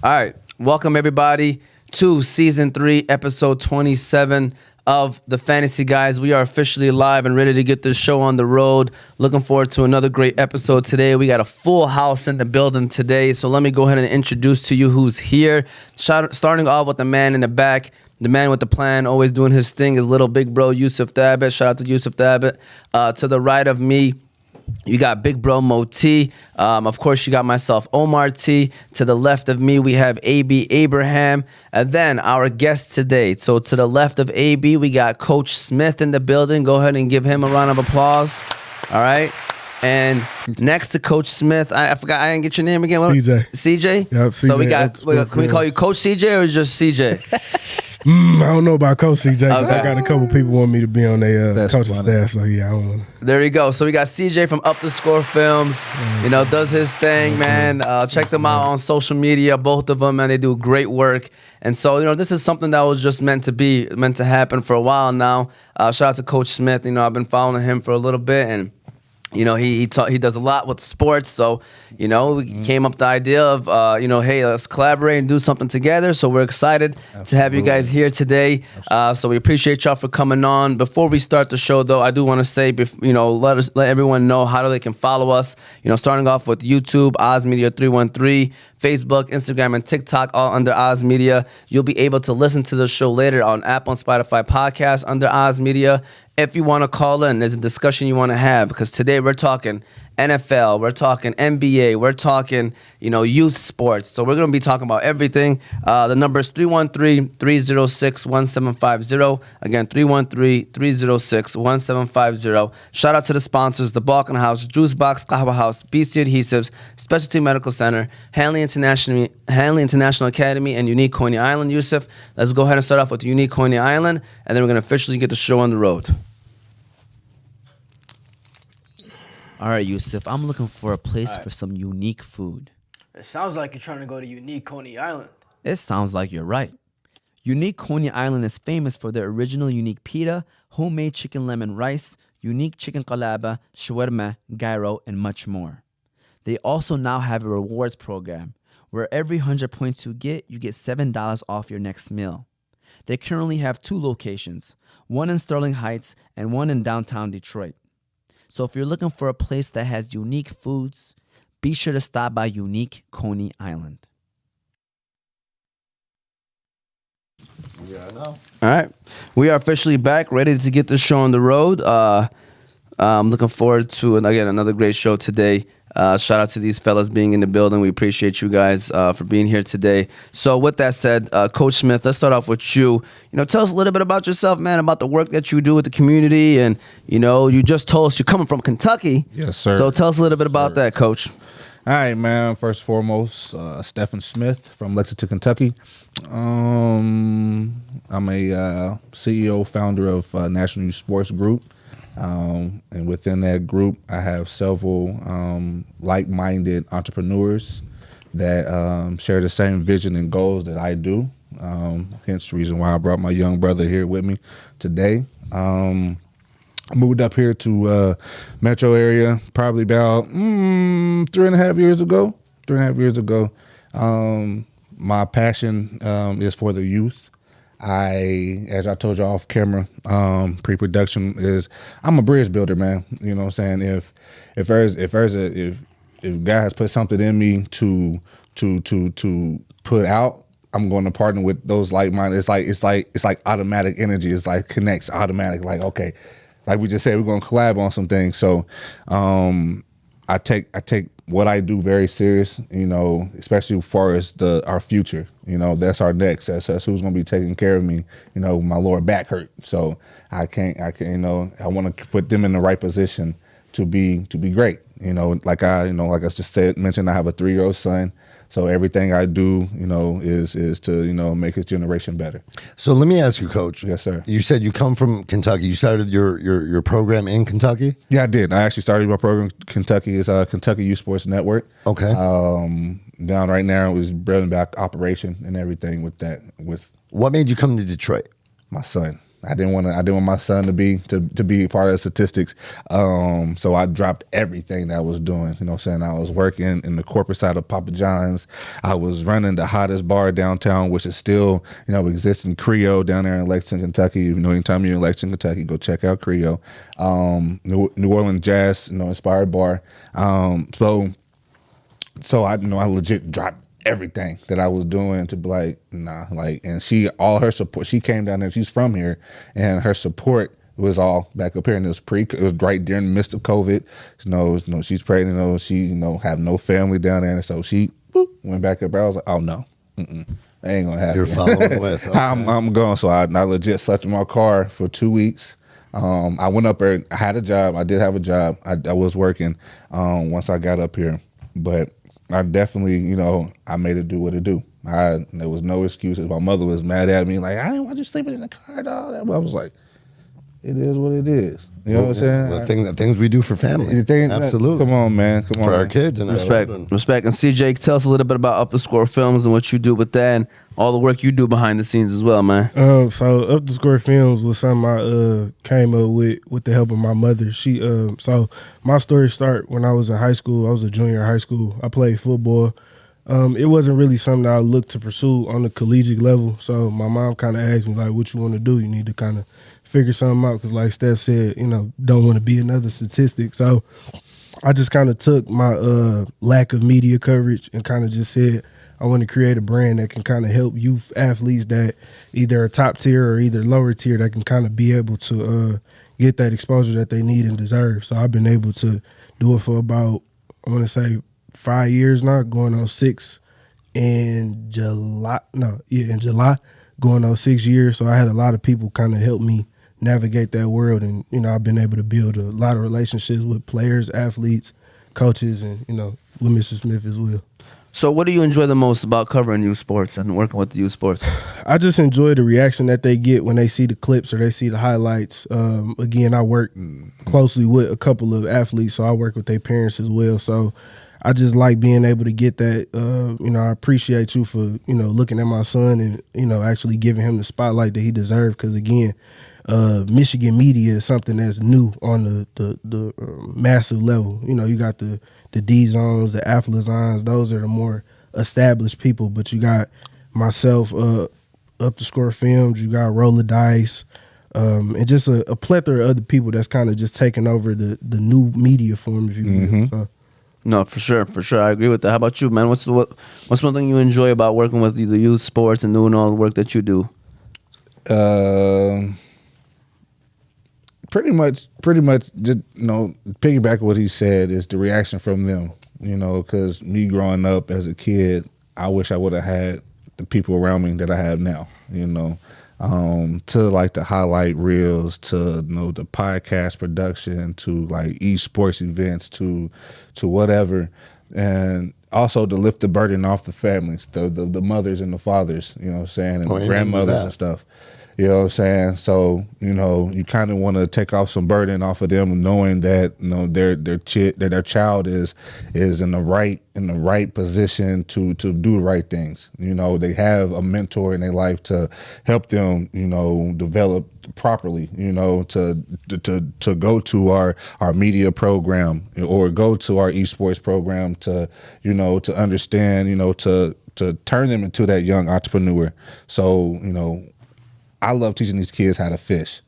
All right. Welcome, everybody, to Season 3, Episode 27 of the Fantasy Guys. We are officially live and ready to get this show on the road. Looking forward to another great episode today. We got a full house in the building today, so let me go ahead and introduce to you who's here. Starting off with the man in the back, the man with the plan, always doing his thing, his little big bro, Yusuf Thabit. Shout out to Yusuf Thabit. To the right of me, you got Big Bro Mo T. Of course, you got myself, Omar T. To the left of me, we have AB Abraham. And then our guest today. So to the left of AB, we got Coach Smith in the building. Go ahead and give him a round of applause. All right. And next to Coach Smith, I forgot, I didn't get your name again. CJ. CJ? Yep, CJ. So we got, can we call you Coach CJ or just CJ? I don't know about Coach CJ because Okay. I got a couple people want me to be on their coaching staff. So yeah, I don't want to. There you go. So we got CJ from Up the Score Films. You know, does his thing, man. Check them out on social media. Both of them, man, they do great work. And so, you know, this is something that was just meant to happen for a while now. Shout out to Coach Smith. You know, I've been following him for a little bit, and you know, he does a lot with sports. So, you know, we came up with the idea of, you know, hey, let's collaborate and do something together. So we're excited to have you guys here today. So we appreciate y'all for coming on. Before we start the show, though, I do want to say, you know, let everyone know how they can follow us. You know, starting off with YouTube, Oz Media 313, Facebook, Instagram, and TikTok, all under Oz Media. You'll be able to listen to the show later on Apple and Spotify podcasts under Oz Media. If you want to call in, there's a discussion you want to have, because today we're talking NFL, we're talking NBA, we're talking, you know, youth sports. So we're going to be talking about everything. The number is 313-306-1750. Again, 313-306-1750. Shout out to the sponsors, the Balkan House, Juice Box, Qahwah House, BC Adhesives, Specialty Medical Center, Hanley International Academy, and Unique Coney Island. Yusuf, let's go ahead and start off with Unique Coney Island, and then we're going to officially get the show on the road. All right, Yusuf, I'm looking for a place for some unique food. It sounds like you're trying to go to Unique Coney Island. It sounds like you're right. Unique Coney Island is famous for their original unique pita, homemade chicken lemon rice, unique chicken qalaba, shawarma, gyro, and much more. They also now have a rewards program where every 100 points you get $7 off your next meal. They currently have 2 locations, one in Sterling Heights and one in downtown Detroit. So if you're looking for a place that has unique foods, be sure to stop by Unique Coney Island. Yeah, I know. All right. We are officially back, ready to get this show on the road. I'm looking forward to, again, another great show today. Shout out to these fellas being in the building. We appreciate you guys for being here today. So with that said, Coach Smith, let's start off with you. You know, tell us a little bit about yourself, man, about the work that you do with the community. And, you know, you just told us you're coming from Kentucky. Yes, sir. So tell us a little bit about that, Coach. All right, man. First and foremost, Stephan Smith from Lexington, Kentucky. I'm a CEO, founder of National Youth Sports Group. And within that group, I have several like-minded entrepreneurs that share the same vision and goals that I do. Hence the reason why I brought my young brother here with me today. I moved up here to metro area probably about 3.5 years ago. 3.5 years ago. My passion is for the youth. As I told you off camera, pre-production is I'm a bridge builder, man. You know what I'm saying? If God has put something in me to put out, I'm going to partner with those like-minded. It's like automatic energy. It's like connects automatic. Like, okay, like we just said, we're going to collab on some things. So I take what I do very serious, you know, especially as far as our future. You know, that's our next. That's who's going to be taking care of me. You know, my lower back hurt, so I can, you know, I want to put them in the right position to be great. You know, like I just mentioned, I have a 3-year-old son. So everything I do, you know, is to, you know, make his generation better. So let me ask you, Coach. Yes, sir. You said you come from Kentucky. You started your program in Kentucky? Yeah, I did. I actually started my program in Kentucky. It's Kentucky Youth Sports Network. Okay. Down right now, it was building back operation and everything with that. With what made you come to Detroit? my son. I didn't want my son to be a part of the statistics. So I dropped everything that I was doing. You know what I'm saying? I was working in the corporate side of Papa John's. I was running the hottest bar downtown, which is still, exists in Creole down there in Lexington, Kentucky. Anytime you're in Lexington, Kentucky, go check out Creole. New Orleans Jazz, inspired bar. So I legit dropped everything that I was doing to be like, nah, like, and all her support, she came down there, she's from here, and her support was all back up here, and it was right during the midst of COVID. She's pregnant, she, have no family down there, and so she went back up there. I was like, oh no, that ain't gonna happen. You're following with. Okay. I'm going, so I legit slept in my car for 2 weeks. I went up there, I had a job, I did have a job, I was working once I got up here, but I definitely, I made it do what it do. There was no excuses. My mother was mad at me, like, I didn't want you sleeping in the car and all that. But I was like, it is what it is. You know what I'm saying? The things we do for family. Absolutely. Come on, man. Come on. For our kids and Respect. And CJ, tell us a little bit about Up the Score Films and what you do with that and all the work you do behind the scenes as well, man. So Up the Score Films was something I came up with the help of my mother. She so my story started when I was in high school. I was a junior in high school. I played football. It wasn't really something that I looked to pursue on the collegiate level. So my mom kind of asked me, like, what you want to do? You need to kind of figure something out because, like Steph said, don't want to be another statistic. So I just kind of took my lack of media coverage and kind of just said I want to create a brand that can kind of help youth athletes that either are top tier or either lower tier that can kind of be able to get that exposure that they need and deserve. So I've been able to do it for about, I want to say, 5 years now, going on 6 in July, going on 6 years. So I had a lot of people kind of help me navigate that world. And, I've been able to build a lot of relationships with players, athletes, coaches, and, with Mr. Smith as well. So what do you enjoy the most about covering youth sports and working with the youth sports? I just enjoy the reaction that they get when they see the clips or they see the highlights. Again, I work closely with a couple of athletes, so I work with their parents as well. So I just like being able to get that. I appreciate you for, looking at my son and, actually giving him the spotlight that he deserves. Because, again, Michigan media is something that's new on the massive level. You got the D-Zones, the Athlazons. Those are the more established people. But you got myself, Up the Score Films. You got Roll the Dice. And just a plethora of other people that's kind of just taking over the new media form, if you will. So. No, for sure. I agree with that. How about you, man? What's one thing you enjoy about working with the youth sports and doing all the work that you do? Pretty much, just, piggyback what he said is the reaction from them. Because me growing up as a kid, I wish I would have had the people around me that I have now. To like the highlight reels, to the podcast production, to like esports events, to whatever, and also to lift the burden off the families, the mothers and the fathers, and the grandmothers and stuff. You know what I'm saying? So, you kind of want to take off some burden off of them, knowing that their child is in the right position to do the right things. They have a mentor in their life to help them, develop properly. To go to our media program or go to our esports program to understand, to turn them into that young entrepreneur. So, I love teaching these kids how to fish.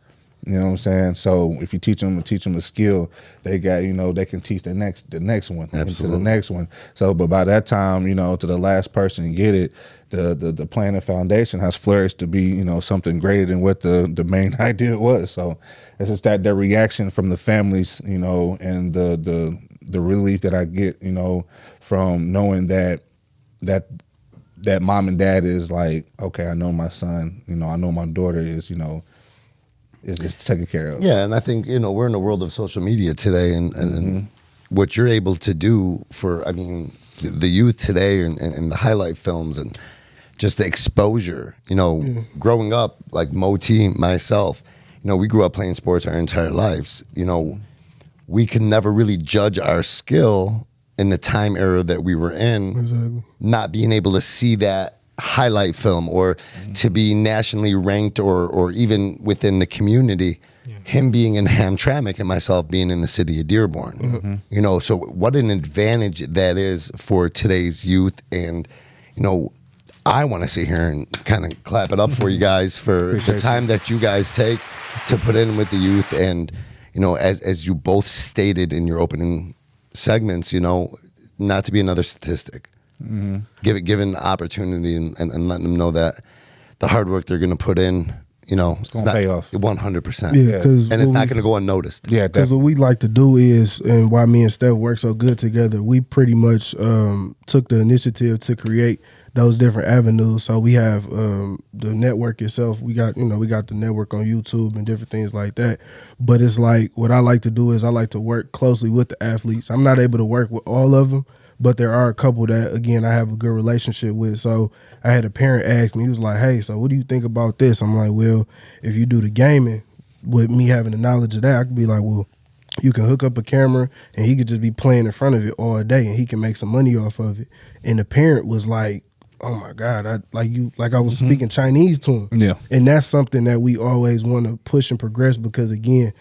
You know what I'm saying? So if you teach them a skill, they got, they can teach the next one, to the next one. So, but by that time, to the last person get it, the plan and foundation has flourished to be, something greater than what the main idea was. So it's just that the reaction from the families, and the relief that I get, from knowing that mom and dad is like, okay, I know my son, I know my daughter is just taken care of. Yeah, and I think, we're in a world of social media today, and what you're able to do for, the youth today and the highlight films and just the exposure, growing up, like Moti, myself, we grew up playing sports our entire lives. We can never really judge our skill in the time era that we were in, Exactly. not being able to see that highlight film or to be nationally ranked or even within the community. Him being in Hamtramck and myself being in the city of Dearborn. You know, so what an advantage that is for today's youth. And, you know, I want to sit here and kind of clap it up for you guys for the time that you guys take to put in with the youth. And, you know, as you both stated in your opening segments, you know, not to be another statistic. Given the opportunity and letting them know that the hard work they're going to put in, you know, it's going to pay off 100%. Yeah, and it's not going to go unnoticed. Yeah, because what we like to do is, and why me and Steph work so good together, we pretty much took the initiative to create those different avenues. So we have the network itself. We got the network on YouTube and different things like that. But it's like, what I like to do is I like to work closely with the athletes. I'm not able to work with all of them, but there are a couple that, again, I have a good relationship with. So I had a parent ask me, he was like, hey, so what do you think about this? I'm like, well, if you do the gaming, with me having the knowledge of that, I could be like, well, you can hook up a camera and he could just be playing in front of it all day and he can make some money off of it. And the parent was like, oh my God, I was speaking Chinese to him. Yeah. And that's something that we always want to push and progress because, again,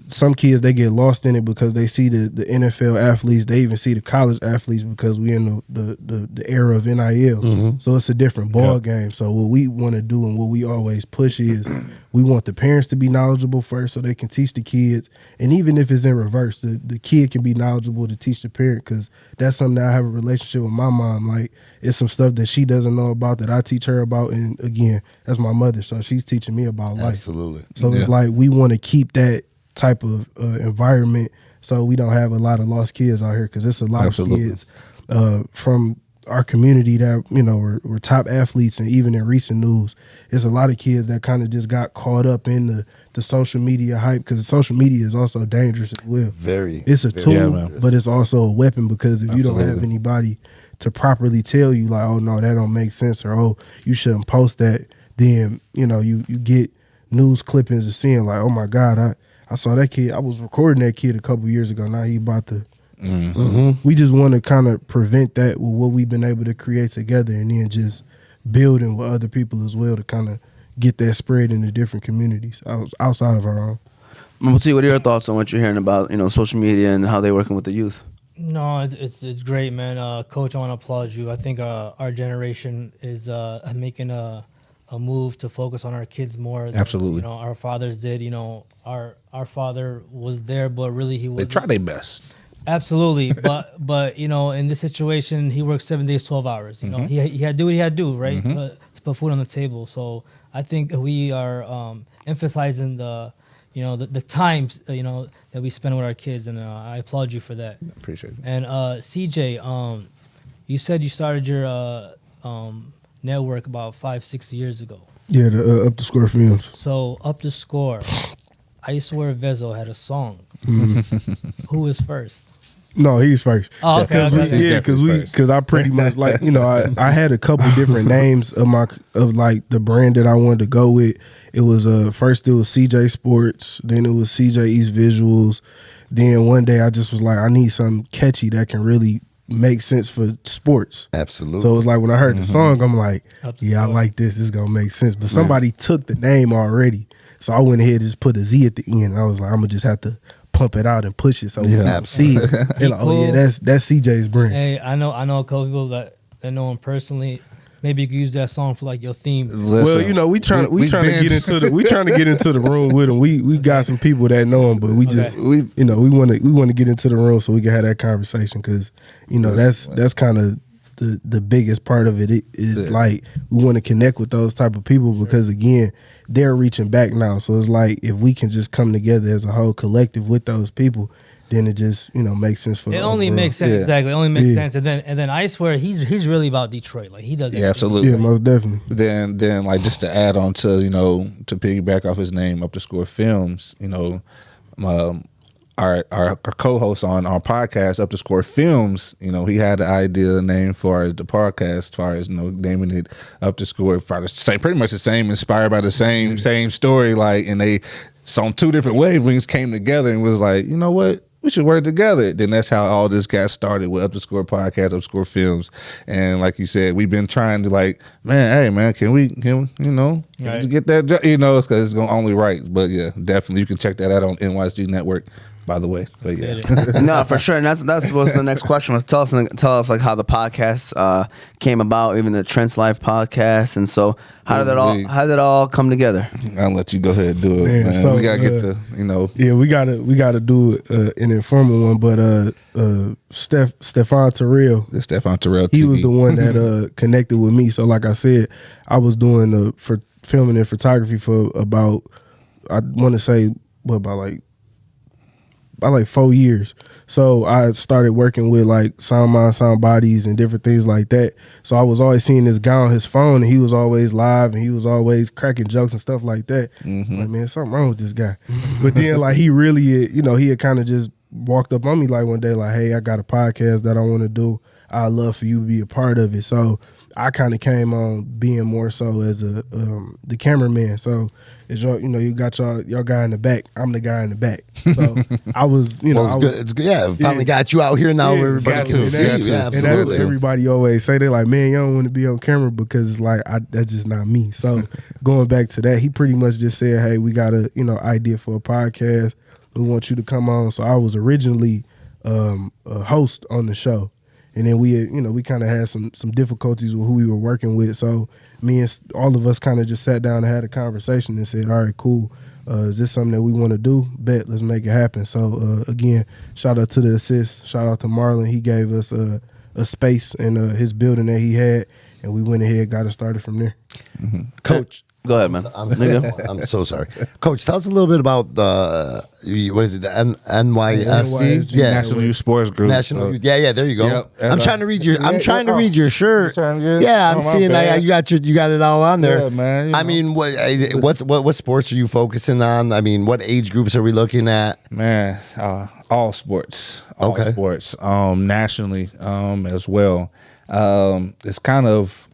some kids, they get lost in it because they see the NFL athletes. They even see the college athletes because we're in the era of NIL. So it's a different ball game. So what we want to do and what we always push is we want the parents to be knowledgeable first so they can teach the kids. And even if it's in reverse, the kid can be knowledgeable to teach the parent because that's something that I have a relationship with my mom. Like, it's some stuff that she doesn't know about that I teach her about. And again, that's my mother. So she's teaching me about life. Absolutely. So it's like we want to keep that type of environment so we don't have a lot of lost kids out here because it's a lot of kids from our community that, you know, were top athletes. And even in recent news, it's a lot of kids that kind of just got caught up in the social media hype because social media is also dangerous as well. It's a tool, but it's also a weapon because if you don't have anybody to properly tell you like, oh no, that don't make sense, or oh, you shouldn't post that, then, you know, you get news clippings of seeing like, oh my God, I saw that kid. I was recording that kid a couple years ago. Now he about to. We just want to kind of prevent that with what we've been able to create together, and then just building with other people as well to kind of get that spread into different communities outside of our own. Mamouti, what are your thoughts on what you're hearing about, you know, social media and how they're working with the youth? No, it's great, man. Coach, I want to applaud you. I think our generation is making a move to focus on our kids more than, Absolutely. you know, our fathers did. You know, our father was there, but really he was. They try their best. Absolutely, but you know, in this situation, he worked 7 days, 12 hours. You know, he had to do what he had to do, right, to put food on the table. So I think we are emphasizing the times that we spend with our kids, and I applaud you for that. Appreciate it. And CJ, you said you started your network about 5-6 years ago. Yeah, the Up the Score Films. So Up the Score, I Swear Vezo had a song. Who was first? No, he's first. Oh, okay. Because I pretty much like, you know, I had a couple different names of like the brand that I wanted to go with. It was first it was CJ Sports, then it was CJ East Visuals. Then one day I just was like, I need something catchy that can really make sense for sports. Absolutely. So it was like when I heard the song, I'm like, yeah, I like this. It's gonna make sense. But somebody took the name already, so I went ahead and just put a Z at the end. I was like, I'm gonna just have to pump it out and push it so we can see it. And like, oh yeah, that's CJ's brand. Hey, I know a couple people that know him personally. Maybe you could use that song for like your theme. Listen, well, you know, we trying to get into the room with him. We got some people that know him, but we want to get into the room so we can have that conversation because you know that's kind of the biggest part of it is like we want to connect with those type of people because again they're reaching back now. So it's like if we can just come together as a whole collective with those people, then it just makes sense for. It only makes sense exactly. It only makes sense, and then I swear he's really about Detroit. Like he does. Yeah, absolutely. Yeah, most definitely. Then like just to add on to to piggyback off his name, Up the Score Films. Our co-host on our podcast, Up the Score Films. He had the idea, the name for the podcast, as far as naming it Up the Score. Pretty much the same, inspired by the same story. Like, and they on two different wavelengths came together and was like, you know what? we should work together. Then that's how all this got started with Up the Score podcast, Up the Score Films. And like you said, we've been trying to like, man, hey man, can we get that job? It's because it's going to only right. But yeah, definitely you can check that out on NYSG Network, by the way. But yeah. No, for sure. And that's what the next question was. Tell us like how the podcast came about, even the Trent's Life podcast. And so how did it all come together? I'll let you go ahead and do it, man. So, we gotta get the, Yeah, we gotta do an informal one, but Stephan Terrell. The Stephan Terrell TV. He was the one that connected with me. So like I said, I was doing for filming and photography for about, I want to say about like 4 years. So I started working with like Sound Mind, Sound Bodies and different things like that. So I was always seeing this guy on his phone and he was always live and he was always cracking jokes and stuff like that. Like, man, something wrong with this guy. But then like he really, he had kind of just walked up on me like one day like, hey, I got a podcast that I want to do. I'd love for you to be a part of it. So I kind of came on being more so as the cameraman. So it's you got y'all guy in the back. I'm the guy in the back. So I was, Well, it's good. It's good. Yeah, finally got you out here now. Where everybody can see you. Yeah, and absolutely. Everybody always say, they're like, man, you don't want to be on camera because it's like that's just not me. So going back to that, he pretty much just said, hey, we got a idea for a podcast. We want you to come on. So I was originally a host on the show. And then we kind of had some difficulties with who we were working with. So me and all of us kind of just sat down and had a conversation and said, all right, cool. Is this something that we want to do? Bet, let's make it happen. So again, shout out to the assist. Shout out to Marlon. He gave us a space in his building that he had, and we went ahead and got it started from there. Coach. Go ahead, man. I'm so sorry. Coach, tell us a little bit about the NYSC? Yeah, National Youth Sports Group. National Youth. Yeah, there you go. Yep. I'm trying to read your read your shirt. Yeah, I'm seeing you got it all on there. Yeah, man. I mean, what sports are you focusing on? I mean, what age groups are we looking at? Man, all sports. All sports. Nationally as well. It's kind of,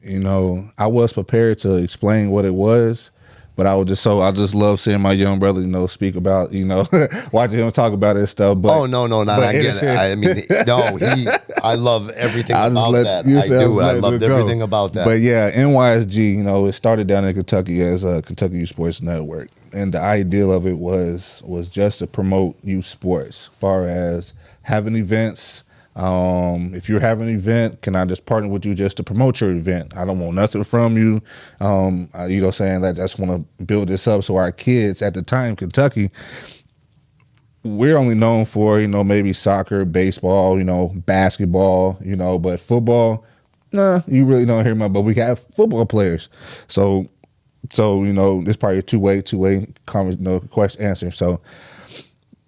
I was prepared to explain what it was, but I just love seeing my young brother, speak about, watching him talk about his stuff. But no, I get it. I mean, no, I love everything about that. I do. I loved everything about that. But yeah, NYSG, it started down in Kentucky as a Kentucky Youth Sports Network, and the ideal of it was just to promote youth sports, as far as having events. If you're having an event, can I just partner with you just to promote your event? I don't want nothing from you. Saying that I just want to build this up so our kids at the time, Kentucky, we're only known for, maybe soccer, baseball, basketball, but football, nah, you really don't hear much, but we have football players. So, it's probably a two-way question answer. So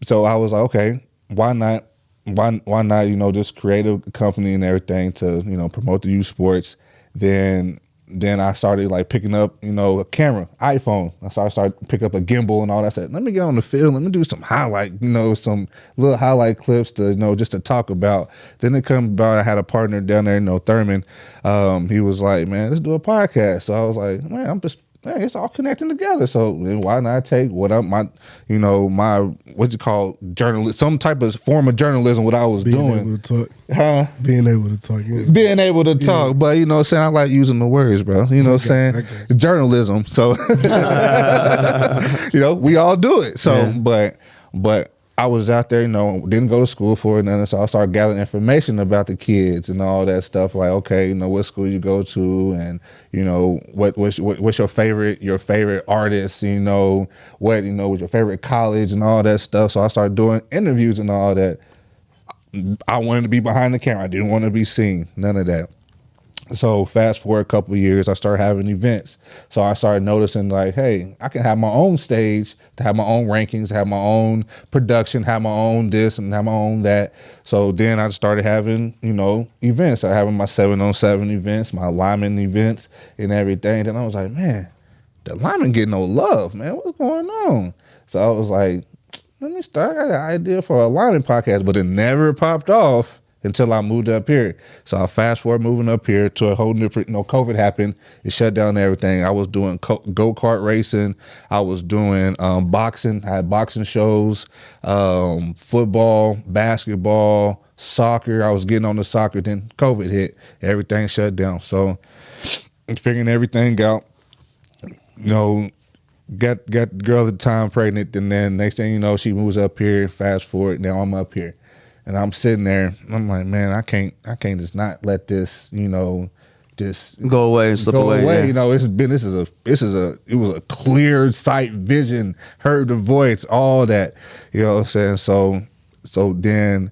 I was like, okay, why not? Why not, just create a company and everything to, promote the youth sports. Then I started like picking up, a camera, iPhone. I started picking up a gimbal and all that. I said, let me get on the field. Let me do some highlight, some little highlight clips to, just to talk about. Then it come about, I had a partner down there, Thurman. He was like, man, let's do a podcast. So I was like, man, it's all connecting together. So then why not take what journalist, some type of form of journalism, what I was doing. Being able to talk. Yeah. Being able to talk. But I like using the words, bro. Journalism. So we all do it. So but I was out there, didn't go to school for it, and so I started gathering information about the kids and all that stuff. Like, okay, what school you go to, and what's your favorite artist, what's your favorite college and all that stuff. So I started doing interviews and all that. I wanted to be behind the camera. I didn't want to be seen. None of that. So fast forward a couple of years, I started having events. So I started noticing like, hey, I can have my own stage, to have my own rankings, have my own production, have my own this and have my own that. So then I started having, events. I having my 7-on-7 events, my lineman events and everything. And I was like, man, the lineman get no love, man. What's going on? So I was like, let me start. I got an idea for a lineman podcast, but it never popped off until I moved up here. So I fast forward moving up here to a whole different, COVID happened. It shut down everything. I was doing go-kart racing. I was doing boxing. I had boxing shows, football, basketball, soccer. I was getting on the soccer. Then COVID hit. Everything shut down. So figuring everything out, got the girl at the time pregnant. And then next thing you know, she moves up here. Fast forward. Now I'm up here. And I'm sitting there. I'm like, man, I can't just not let this, just Go away and slip away. Yeah. It was a clear sight vision, heard the voice, all that. You know what I'm saying? So then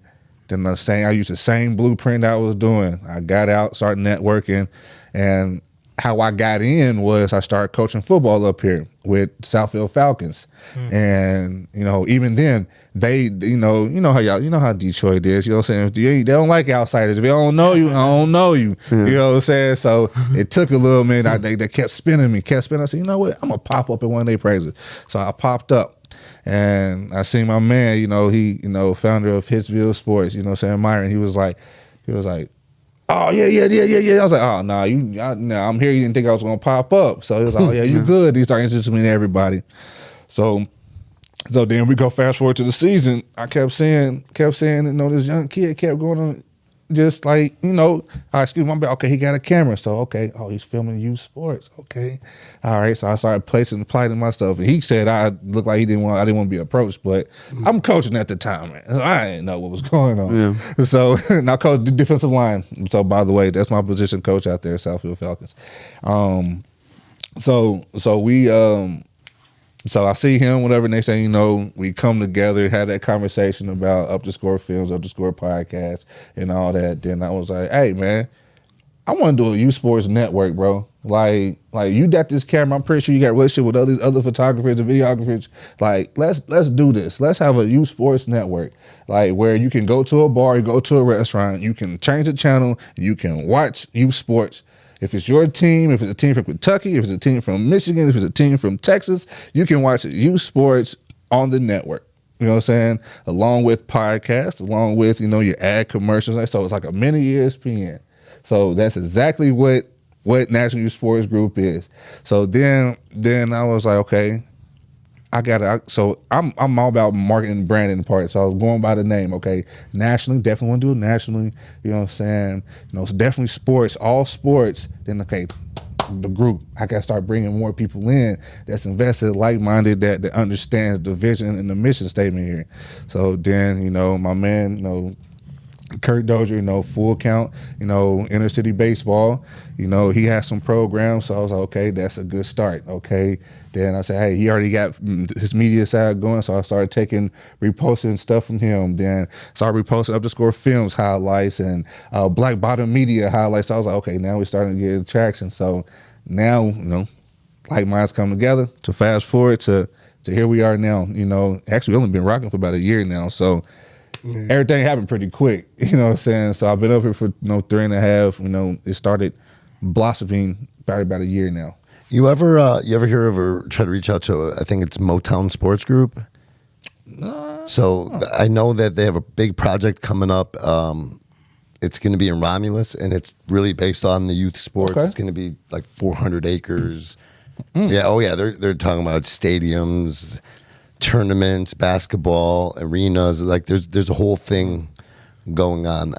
I used the same blueprint I was doing. I got out, started networking, and how I got in was I started coaching football up here with Southfield Falcons. And, even then they, how Detroit is, you know what I'm saying? They don't like outsiders. If they don't know you, I don't know you. You know what I'm saying? So it took a little minute. They kept spinning me. I said, you know what? I'm going to pop up in one of their praises. So I popped up and I seen my man, he, founder of Hitsville Sports, you know what I'm saying? Myron, he was like, oh, yeah. I was like, oh, no, I'm here. You didn't think I was going to pop up. So he was like, oh, yeah, you good. He started introducing me to everybody. So then we go fast forward to the season. I kept saying, this young kid kept going on just like, excuse me, okay, he got a camera. So, okay, he's filming youth sports. Okay. All right. So I started planting my stuff. And he said I looked like I didn't want to be approached, but I'm coaching at the time, man. So I didn't know what was going on. Yeah. So now coach the defensive line. So by the way, that's my position coach out there at Southfield Falcons. So I see him, whatever, next thing you know, we come together, had that conversation about Up the Score Films, Up the Score podcast, and all that. Then I was like, hey, man, I want to do a youth sports network, bro. Like you got this camera. I'm pretty sure you got a relationship with other photographers and videographers. Like, let's do this. Let's have a youth sports network, like where you can go to a bar, you go to a restaurant, you can change the channel, you can watch youth sports. If it's your team, if it's a team from Kentucky, if it's a team from Michigan, if it's a team from Texas, you can watch youth sports on the network. You know what I'm saying? Along with podcasts, along with, your ad commercials. So it's like a mini ESPN. So that's exactly what National Youth Sports Group is. So then I was like, okay, so I'm all about marketing and branding part. So I was going by the name, okay, nationally, definitely want to do it nationally. You know what I'm saying? It's definitely sports, all sports. Then, okay, the group, I got to start bringing more people in that's invested, like-minded, that understands the vision and the mission statement here. So then, my man, Kurt Dozier, Full Count, inner city baseball, he has some programs. So I was like, okay, that's a good start. Okay. Then I said, hey, he already got his media side going. So I started reposting stuff from him. Then started reposting Up the Score Films highlights and Black Bottom Media highlights. So I was like, okay, now we're starting to get traction. So now, like minds come together to fast forward to here we are now. Actually only been rocking for about a year now. So everything happened pretty quick, you know what I'm saying? So I've been up here for 3.5. It started blossoming about a year now. You ever hear of or try to reach out to I think it's Motown Sports Group? So I know that they have a big project coming up. It's going to be in Romulus, and it's really based on the youth sports. Okay. It's going to be like 400 acres. Yeah, oh yeah, they're talking about stadiums, tournaments, basketball, arenas. Like there's a whole thing going on.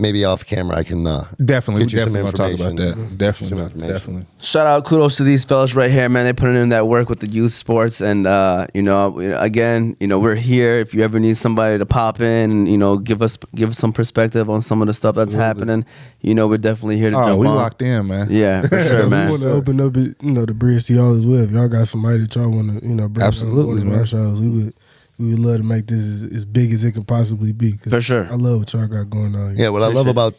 Maybe off camera I can definitely get you some talk about that. Mm-hmm. Definitely. Shout out, kudos to these fellas right here, man. They putting in that work with the youth sports, and again, we're here. If you ever need somebody to pop in, and give us some perspective on some of the stuff that's happening, we're definitely here to jump on. We locked in, man. Yeah, for sure, man. We want to open up, the bridge to y'all as well. If y'all got somebody that y'all want to, bring absolutely, on our shows, we would love to make this as big as it can possibly be. For sure. I love what y'all got going on here. Yeah, what I love about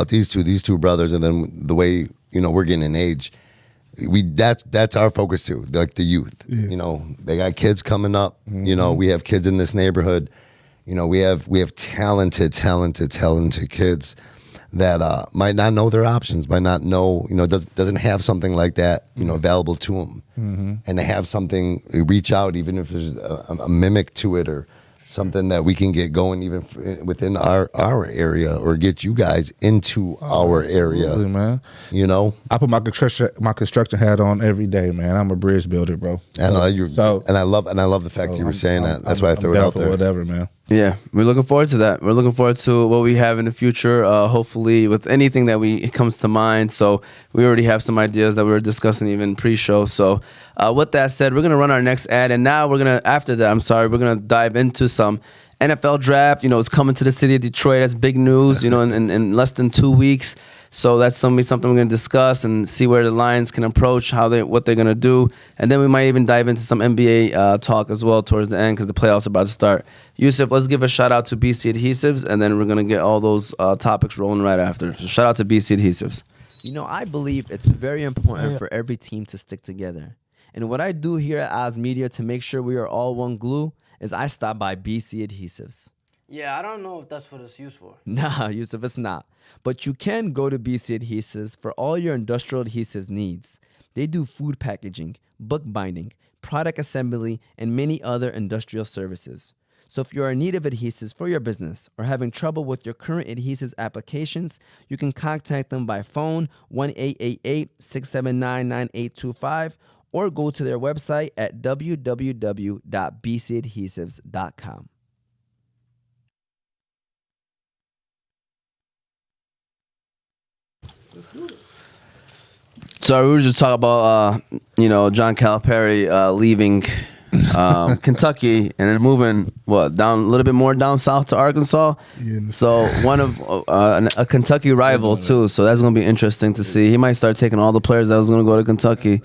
these two brothers, and then the way we're getting in age, that's our focus too. Like the youth, they got kids coming up. Mm-hmm. We have kids in this neighborhood. We have talented kids that might not know their options, might not know, doesn't have something like that, available to them. Mm-hmm. And to have something, reach out, even if there's a mimic to it or something that we can get going even within our area, or get you guys into our area. Absolutely, man. You know, I put my construction hat on every day, man. I'm a bridge builder, bro. and I love the fact you were saying that. That's why I threw it down out for there. Whatever, man. Yeah, we're looking forward to that. We're looking forward to what we have in the future. Hopefully, with anything that it comes to mind. So we already have some ideas that we were discussing even pre-show. So with that said, we're gonna run our next ad, and now we're gonna we're gonna dive into some NFL draft. It's coming to the city of Detroit. That's big news. In less than 2 weeks. So that's something we're going to discuss and see where the Lions can approach, what they're going to do. And then we might even dive into some NBA talk as well towards the end, because the playoffs are about to start. Yusuf, let's give a shout out to BC Adhesives, and then we're going to get all those topics rolling right after. So shout out to BC Adhesives. I believe it's very important for every team to stick together. And what I do here at Oz Media to make sure we are all one glue is I stop by BC Adhesives. Yeah, I don't know if that's what it's used for. Nah, Yusuf, it's not. But you can go to BC Adhesives for all your industrial adhesives needs. They do food packaging, book binding, product assembly, and many other industrial services. So if you're in need of adhesives for your business or having trouble with your current adhesives applications, you can contact them by phone 1-888-679-9825 or go to their website at www.bcadhesives.com. So we were just talking about, John Calipari leaving Kentucky and then moving down a little bit more down south to Arkansas. So one of a Kentucky rival too. So that's gonna be interesting to see. He might start taking all the players that was gonna go to Kentucky.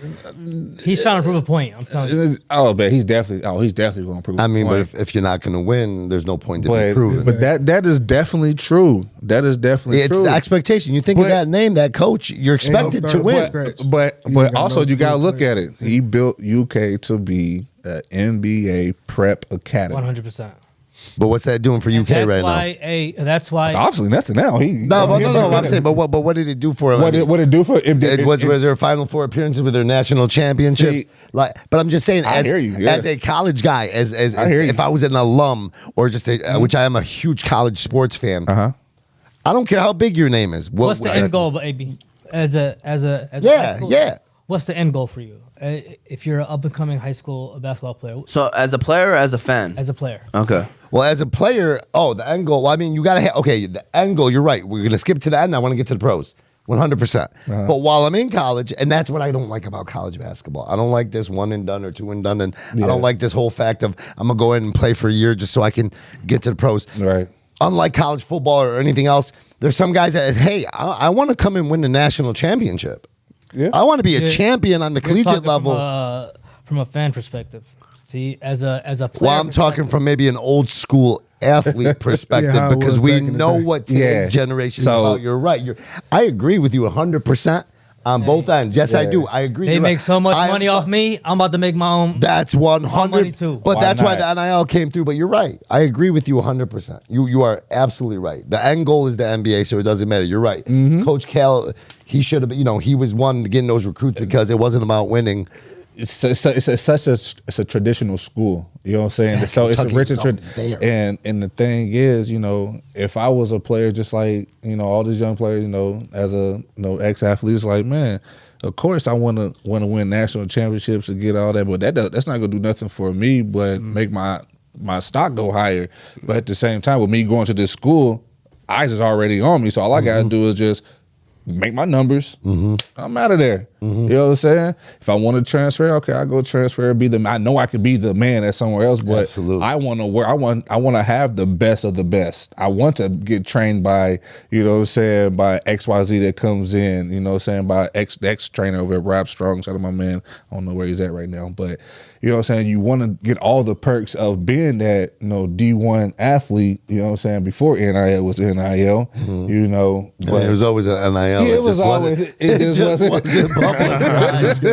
He's trying to prove a point. I'm telling you. Oh, but he's definitely going to prove. I mean, but if you're not going to win, there's no point to be proving. But that is definitely true. That is definitely it's true. the expectation. You think of that name, that coach, you're expected to win. But also you gotta look at it. He built UK to be an NBA prep academy. 100%. But what's that doing for UK right now? That's why. Obviously nothing now. No. I'm saying, but what did it do for him? What did it do for him? Was there a Final Four appearances with their national championships? But I'm just saying, as a college guy, as if I was an alum or just which I am a huge college sports fan. I don't care how big your name is. What's the end goal, AB? As a What's the end goal for you? If you're an up-and-coming high school basketball player. So as a player or as a fan? As a player. Okay. Well, as a player, the end goal. Well, I mean, you got to have, the end goal, you're right. We're going to skip to the end. I want to get to the pros. 100%. But while I'm in college, and that's what I don't like about college basketball. I don't like this one and done or two and done. And I don't like this whole fact of I'm going to go in and play for a year just so I can get to the pros. Right. Unlike college football or anything else, there's some guys that, hey, I want to come and win the national championship. Yeah. I want to be a champion on the collegiate level. From a fan perspective. See, as a player. Well, I'm talking from maybe an old school athlete perspective because we know what today's generation is about. You're right. I agree with you 100% on both ends. Yes, I do. I agree. They make so much money off me. I'm about to make my own. That's 100. Money too. But that's why the NIL came through. But you're right. I agree with you 100%. You are absolutely right. The end goal is the NBA, so it doesn't matter. You're right. Coach Cal, he should have. He was one to get those recruits because it wasn't about winning. It's a traditional school. You know what I'm saying? So it's a rich and the thing is, if I was a player just like all these young players, as a ex-athlete, it's like, man, of course I want to win national championships and get all that, but that's not gonna do nothing for me, but make my stock go higher. But at the same time, with me going to this school, eyes is already on me, so all I gotta do is just make my numbers. I'm out of there. You know what I'm saying? If I want to transfer, okay, I go transfer. I know I could be the man at somewhere else, but I want to work. I want to have the best of the best. I want to get trained by, by XYZ that comes in. By X trainer over at Rob Strong. Shout out to my man. I don't know where he's at right now, but you want to get all the perks of being that D1 athlete. Before NIL was NIL. But there was always an NIL. NIL. Yeah, it just wasn't. It just wasn't publicized.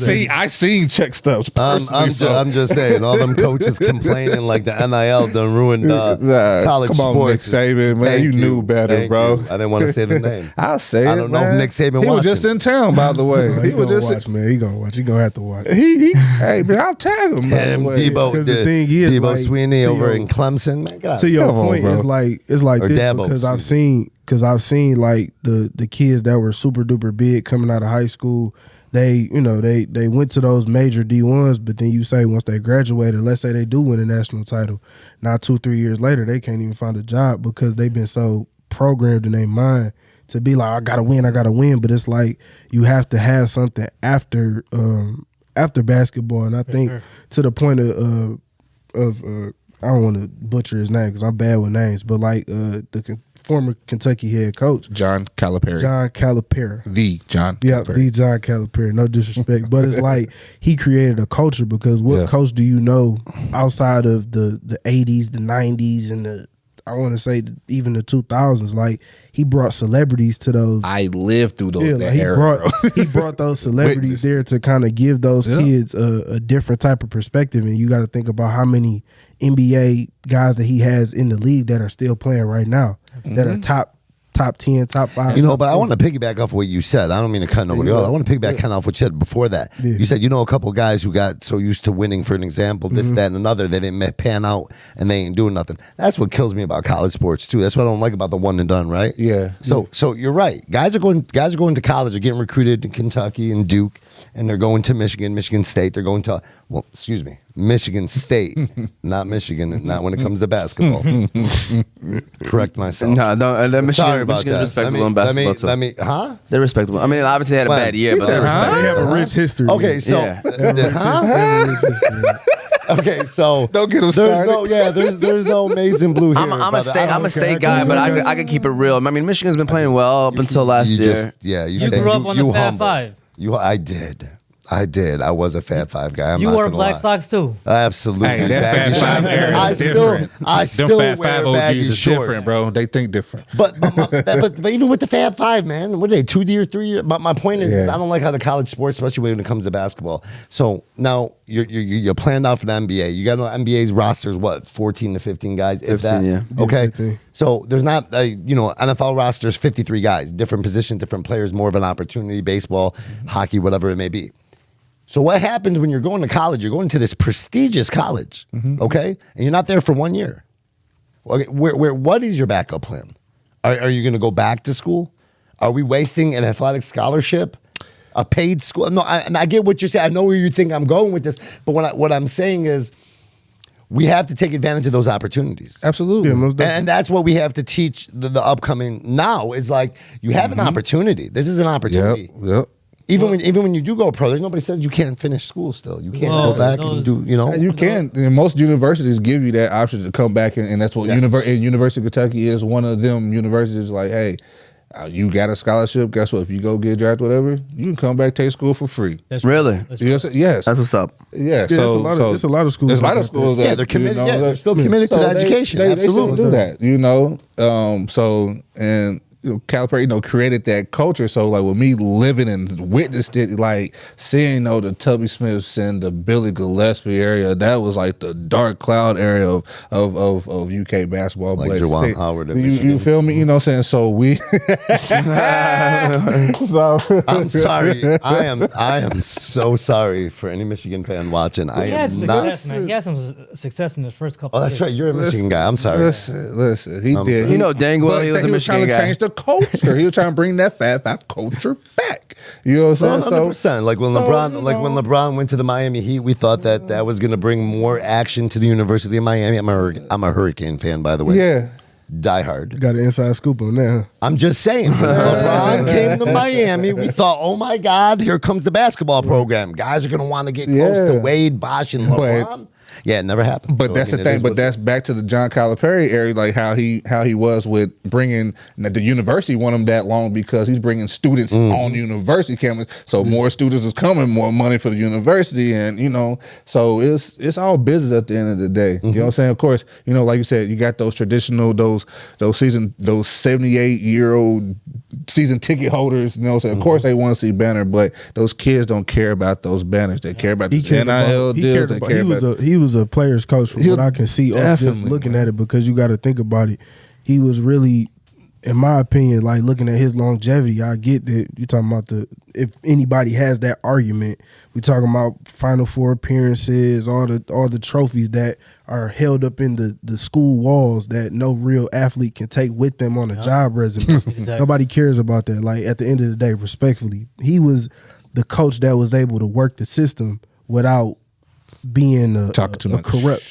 Hey, I seen check stubs. I'm just saying, all them coaches complaining like the NIL done ruined college come on, sports. Nick Saban, man, Thank you knew better, Thank bro. you. I didn't want to say the name. I'll say it. I don't know if man. Nick Saban He was watching. just in town, by the way. He He was gonna just. watch, man. He gonna watch. He gonna have to watch. Hey man, I'll tag him. By the Him, way. Debo, Because the thing is, Debo like, Sweeney to over your- in Clemson. Man, God. To your Come on, point, bro. it's like Or this Dabo, because excuse I've seen like the kids that were super duper big coming out of high school. They went to those major D1s, but then you say once they graduated, let's say they do win a national title, now 2-3 years later they can't even find a job because they've been so programmed in their mind to be like, I gotta win. But it's like you have to have something after basketball, and I think to the point of I don't want to butcher his name because I'm bad with names, but like the former Kentucky head coach John Calipari. The John Calipari. No disrespect, but it's like he created a culture because what coach do you know outside of the 80s, the 90s, and I want to say even the 2000s? Like he brought celebrities to those. I lived through those. Like he brought those celebrities there to kind of give those kids a different type of perspective, and you got to think about how many NBA guys that he has in the league that are still playing right now that are top 10, top 5. But I want to piggyback off what you said. I don't mean to cut nobody off. I want to piggyback kind of off what you said before that. Yeah. You said a couple of guys who got so used to winning, for an example, this, that, and another, they didn't pan out and they ain't doing nothing. That's what kills me about college sports too. That's what I don't like about the one and done, right? Yeah. So you're right. Guys are going to college. They're getting recruited in Kentucky and Duke, and they're going to Michigan State. They're going to Michigan State, not Michigan. Not when it comes to basketball. Correct myself. No, Michigan, Sorry about Michigan's that. respectable in basketball too. Huh? They're respectable. I mean, obviously they had a Well, bad year, but said, they're huh? respectable. They have a rich history. Okay, so Yeah. huh? Okay, so Don't get 'em there's started. there's no maize and blue here. I'm a brother. state, I'm a state guy, but I can keep it real. I mean, Michigan's been playing well up until last year. You grew up on the Fab Five. I did. I was a Fab Five guy. You wore black socks too. Absolutely. Hey, that Baggy Fab Five shorts. era is different. I still Them Fab wear Five baggy OGs is shorts. different, bro. They think different. But even with the Fab Five, man, what are they, 2 year, 3 year? But my point is, I don't like how the college sports, especially when it comes to basketball. So now you're planned out for the NBA. You got NBA's rosters, what, 14 to 15 guys, if 15, that? yeah. Okay. 15. So there's not, NFL rosters, 53 guys, different positions, different players, more of an opportunity, baseball, hockey, whatever it may be. So what happens when you're going to college? You're going to this prestigious college, okay? And you're not there for 1 year. Okay, what is your backup plan? Are you going to go back to school? Are we wasting an athletic scholarship? A paid school? No, I get what you're saying. I know where you think I'm going with this. But what I'm saying is we have to take advantage of those opportunities. Absolutely. Yeah, most definitely. And that's what we have to teach the upcoming now is like you have an opportunity. This is an opportunity. Yep. Even when you do go pro, there's nobody says you can't finish school still. You can't go back and do, You can. And most universities give you that option to come back, and that's what University of Kentucky is one of them universities. Like, hey, you got a scholarship. Guess what? If you go get drafted, whatever, you can come back, take school for free. Really? You know what I'm saying? Yes. That's what's up. Yeah, there's a lot of schools. There's a lot of schools. Yeah, that, they're committed. you know, They're still committed to the education. They Absolutely still do that. Calipari, created that culture. So like with me living and witnessed it, like seeing the Tubby Smiths and the Billy Gillespie area, that was like the dark cloud area of UK basketball. Like players. Juwan Howard at You Michigan. feel me? You know what I'm saying? So we I'm sorry. I am so sorry for any Michigan fan watching. I He had am not. success, man. He had some success in his first couple. Oh, that's years. right. You're a Michigan guy. I'm sorry. Listen, he I'm did. sorry. You know dang well he was a Michigan trying to guy. change the culture. He was trying to bring that Fab Five culture back. You know what I'm saying? 100%. Like when LeBron went to the Miami Heat, we thought that was going to bring more action to the University of Miami. I'm a Hurricane fan, by the way. Yeah. Die hard. Got an inside scoop on that. Huh? I'm just saying. When LeBron came to Miami, we thought, oh my God, here comes the basketball program. Guys are going to want to get close to Wade, Bosh, and LeBron. Yeah, it never happened. But So, that's I mean, the it thing. is But what it that's is. back to the John Calipari area, like how he was with bringing the university won him that long because he's bringing students on university campus. So more students is coming, more money for the university, and so it's all business at the end of the day. You know what I'm saying? Of course, like you said, you got those traditional those 78-year-old season ticket holders. So of course they want to see banner, but those kids don't care about those banners. They care about the NIL deals. They care about. He was a player's coach from what I can see off just Definitely, looking man. at it, because you got to think about it. He was really, in my opinion, like looking at his longevity. I get that you're talking about if anybody has that argument, we talking about Final Four appearances, all the trophies that are held up in the school walls that no real athlete can take with them on a job resume. Exactly. Nobody cares about that. Like at the end of the day, respectfully, he was the coach that was able to work the system without being Talking too much. corrupt.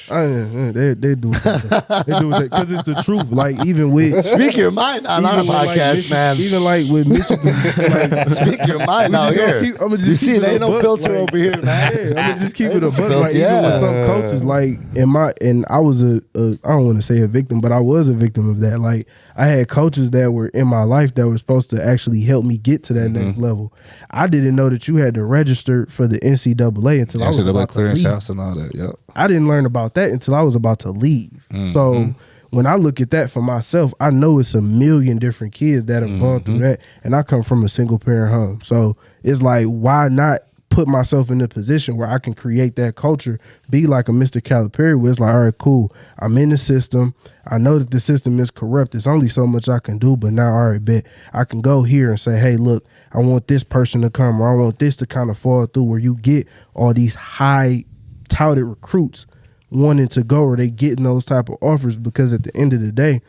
They do it because it's the truth. Like even with Speak your mind on our even with, like, podcast, man. Even like with Michigan, like, Speak your mind out here. You see, there ain't no filter over here, man. I'm gonna just keep it a buck. Filter, Like even with some coaches, like I was I don't want to say a victim, but I was a victim of that. Like I had coaches that were in my life that were supposed to actually help me get to that next level. I didn't know that you had to register for the NCAA until I was NCAA about to clearance leave. house and all that. Yep. I didn't learn about that until I was about to leave. So when I look at that for myself, I know it's a million different kids that have gone through that, and I come from a single parent home. So it's like, why not put myself in a position where I can create that culture, be like a Mr. Calipari, where it's like, all right, cool, I'm in the system. I know that the system is corrupt. There's only so much I can do, but now, all right, bet I can go here and say, hey, look, I want this person to come, or I want this to kind of fall through, where you get all these high touted recruits wanting to go, or they getting those type of offers, because at the end of the day,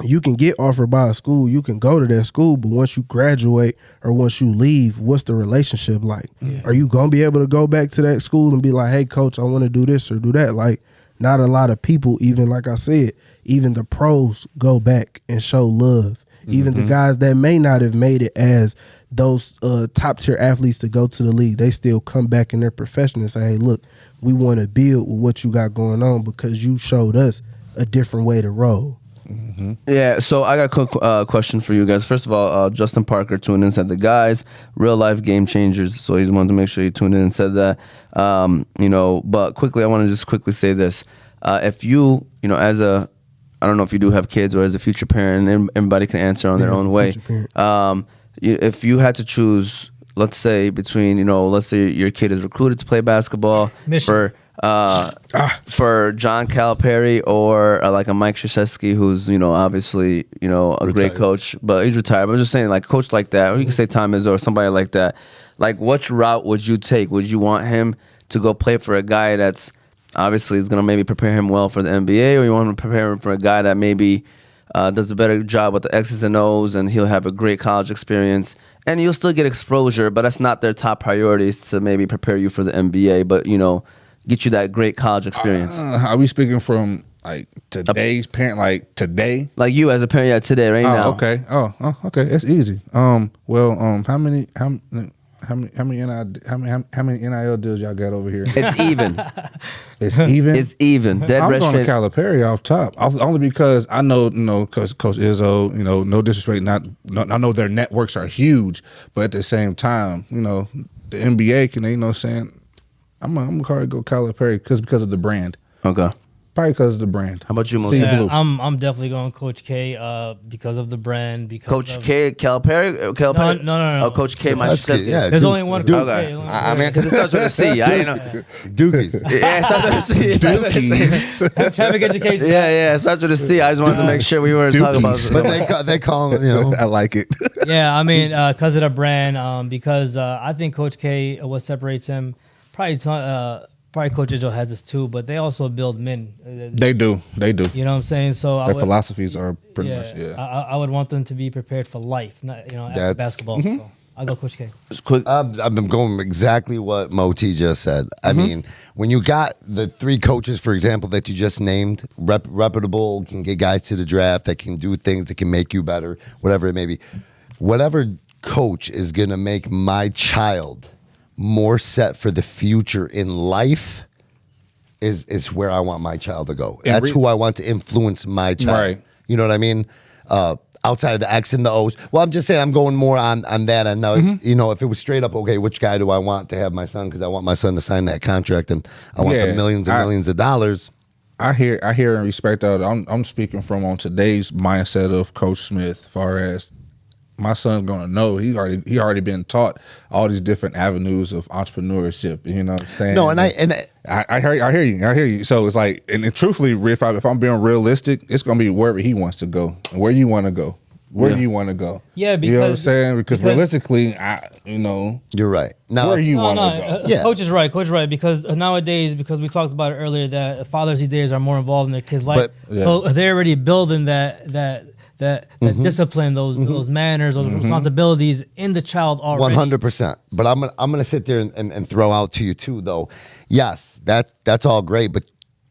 you can get offered by a school, you can go to that school, but once you graduate or once you leave, what's the relationship like? Are you gonna be able to go back to that school and be like, hey coach, I want to do this or do that? Like, not a lot of people, even like I said, even the pros go back and show love. Even the guys that may not have made it as those top tier athletes to go to the league, they still come back in their profession and say, hey, look, we want to build with what you got going on because you showed us a different way to roll. Yeah, so I got a quick question for you guys. First of all, Justin Parker tuned in and said the Guyz, real life game changers. So he wanted to make sure he tuned in and said that. But quickly, I want to just quickly say this. If you, as a, I don't know if you do have kids or as a future parent, and everybody can answer on their as own a way. future parent. If you had to choose, let's say between, let's say your kid is recruited to play basketball Michigan. for John Calipari or like a Mike Krzyzewski, who's obviously a great coach, but he's retired. But I'm just saying, like a coach like that, or you can say Tom Izzo or somebody like that. Like, which route would you take? Would you want him to go play for a guy that's obviously is going to maybe prepare him well for the NBA, or you want him to prepare him for a guy that maybe does a better job with the X's and O's, and he'll have a great college experience, and you'll still get exposure, but that's not their top priorities to maybe prepare you for the NBA, but get you that great college experience. Are we speaking from like today's parent, like today? Like you as a parent, today, right now. Okay. Oh, okay. It's easy. How many NIL deals y'all got over here? It's even. It's even. It's even. Dead I'm red going to straight. Calipari off top, only because I know, Coach Izzo, no disrespect, I know their networks are huge, but at the same time, the NBA can, saying, I'm gonna probably go Calipari because of the brand. Okay. Probably because of the brand. How about you, Mo? See Yeah, blue. I'm definitely going Coach K because of the brand. Because Coach of, K, Calipari? No. Oh, Coach K, my That's good, yeah. There's Duke- only one Duke- Coach K. Okay. Only I one. mean, because it starts with a C. I know. Doogies. Yeah, it starts with a C. It starts with a C. Academic education. Yeah, it starts with a C. I just wanted to make sure we weren't talking about Dookies. But they call them, I like it. Yeah, I mean, because of the brand, because I think Coach K, what separates him, probably Coach Izzo has this too, but they also build men. They do. You know what I'm saying? So I Their would, philosophies are pretty much, I would want them to be prepared for life, not after That's- basketball. So I'll go Coach K. Just quick. I'm going exactly what Moti just said. I mean, when you got the three coaches, for example, that you just named, reputable, can get guys to the draft, that can do things that can make you better, whatever it may be. Whatever coach is going to make my child more set for the future in life, is where I want my child to go. And That's who I want to influence my child. Right. You know what I mean? Outside of the X and the O's. Well, I'm just saying I'm going more on that. And now, you know, if it was straight up, okay, which guy do I want to have my son? Because I want my son to sign that contract and I want the millions and millions of dollars. I hear and respect that. I'm speaking from on today's mindset of Coach Smith, as far as my son's gonna know. He already been taught all these different avenues of entrepreneurship. You know what I'm saying? No, I hear you. So it's like, and truthfully, if I'm being realistic, it's gonna be wherever he wants to go. Where you want to go? Where do you want to go? Yeah, you know what I'm because- saying? Because realistically, you're right. Now, where you want to go? Yeah. Coach is right. Because nowadays, because we talked about it earlier, that fathers these days are more involved in their kids' life. So they're already building that discipline, those manners, those responsibilities in the child already. 100%. But I'm gonna sit there and throw out to you too, though. Yes, that's all great, but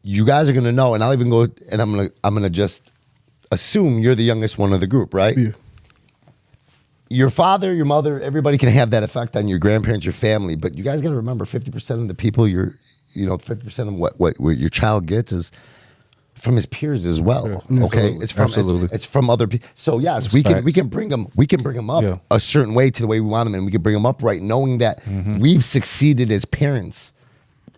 you guys are gonna know, and I'll even go and I'm gonna just assume you're the youngest one of the group, right? Yeah. Your father, your mother, everybody can have that effect on your grandparents, your family, but you guys got to remember 50% of the people 50% of what your child gets is from his peers as well. Yeah, okay, absolutely. It's from other people. So yes, we can bring them up a certain way to the way we want them, and we can bring them up right, knowing that we've succeeded as parents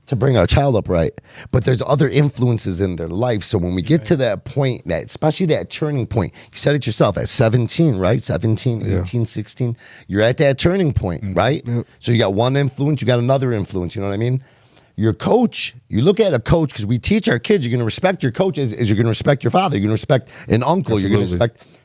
to bring our child up right. But there's other influences in their life. So when we get to that point, that especially that turning point, you said it yourself at 17, right? 17, 18, 16, you're at that turning point, right? So you got one influence, you got another influence, you know what I mean? Your coach, you look at a coach, because we teach our kids, you're going to respect your coach as you're going to respect your father. You're going to respect an uncle. You're going to respect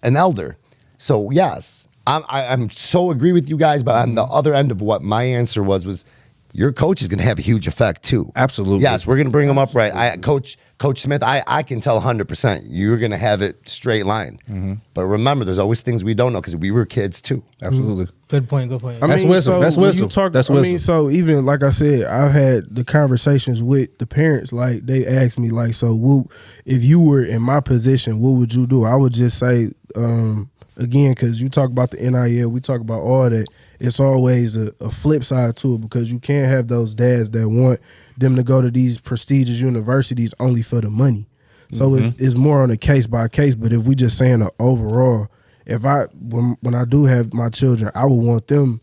an elder. So yes, I'm so agree with you guys, but on the other end of what my answer was your coach is going to have a huge effect too. Absolutely. Yes, we're going to bring them up right. Coach Smith, I can tell 100%. You're going to have it straight line. But remember, there's always things we don't know because we were kids too. Absolutely. Good point. That's wisdom. That's when wisdom. you talk, That's I mean, wisdom. so even like I said, I've had the conversations with the parents. Like they asked me, like, so if you were in my position, what would you do? I would just say, again, because you talk about the NIL, we talk about all that. It's always a flip side to it, because you can't have those dads that want them to go to these prestigious universities only for the money. So it's more on a case by case. But if we just saying the overall, when I do have my children, I would want them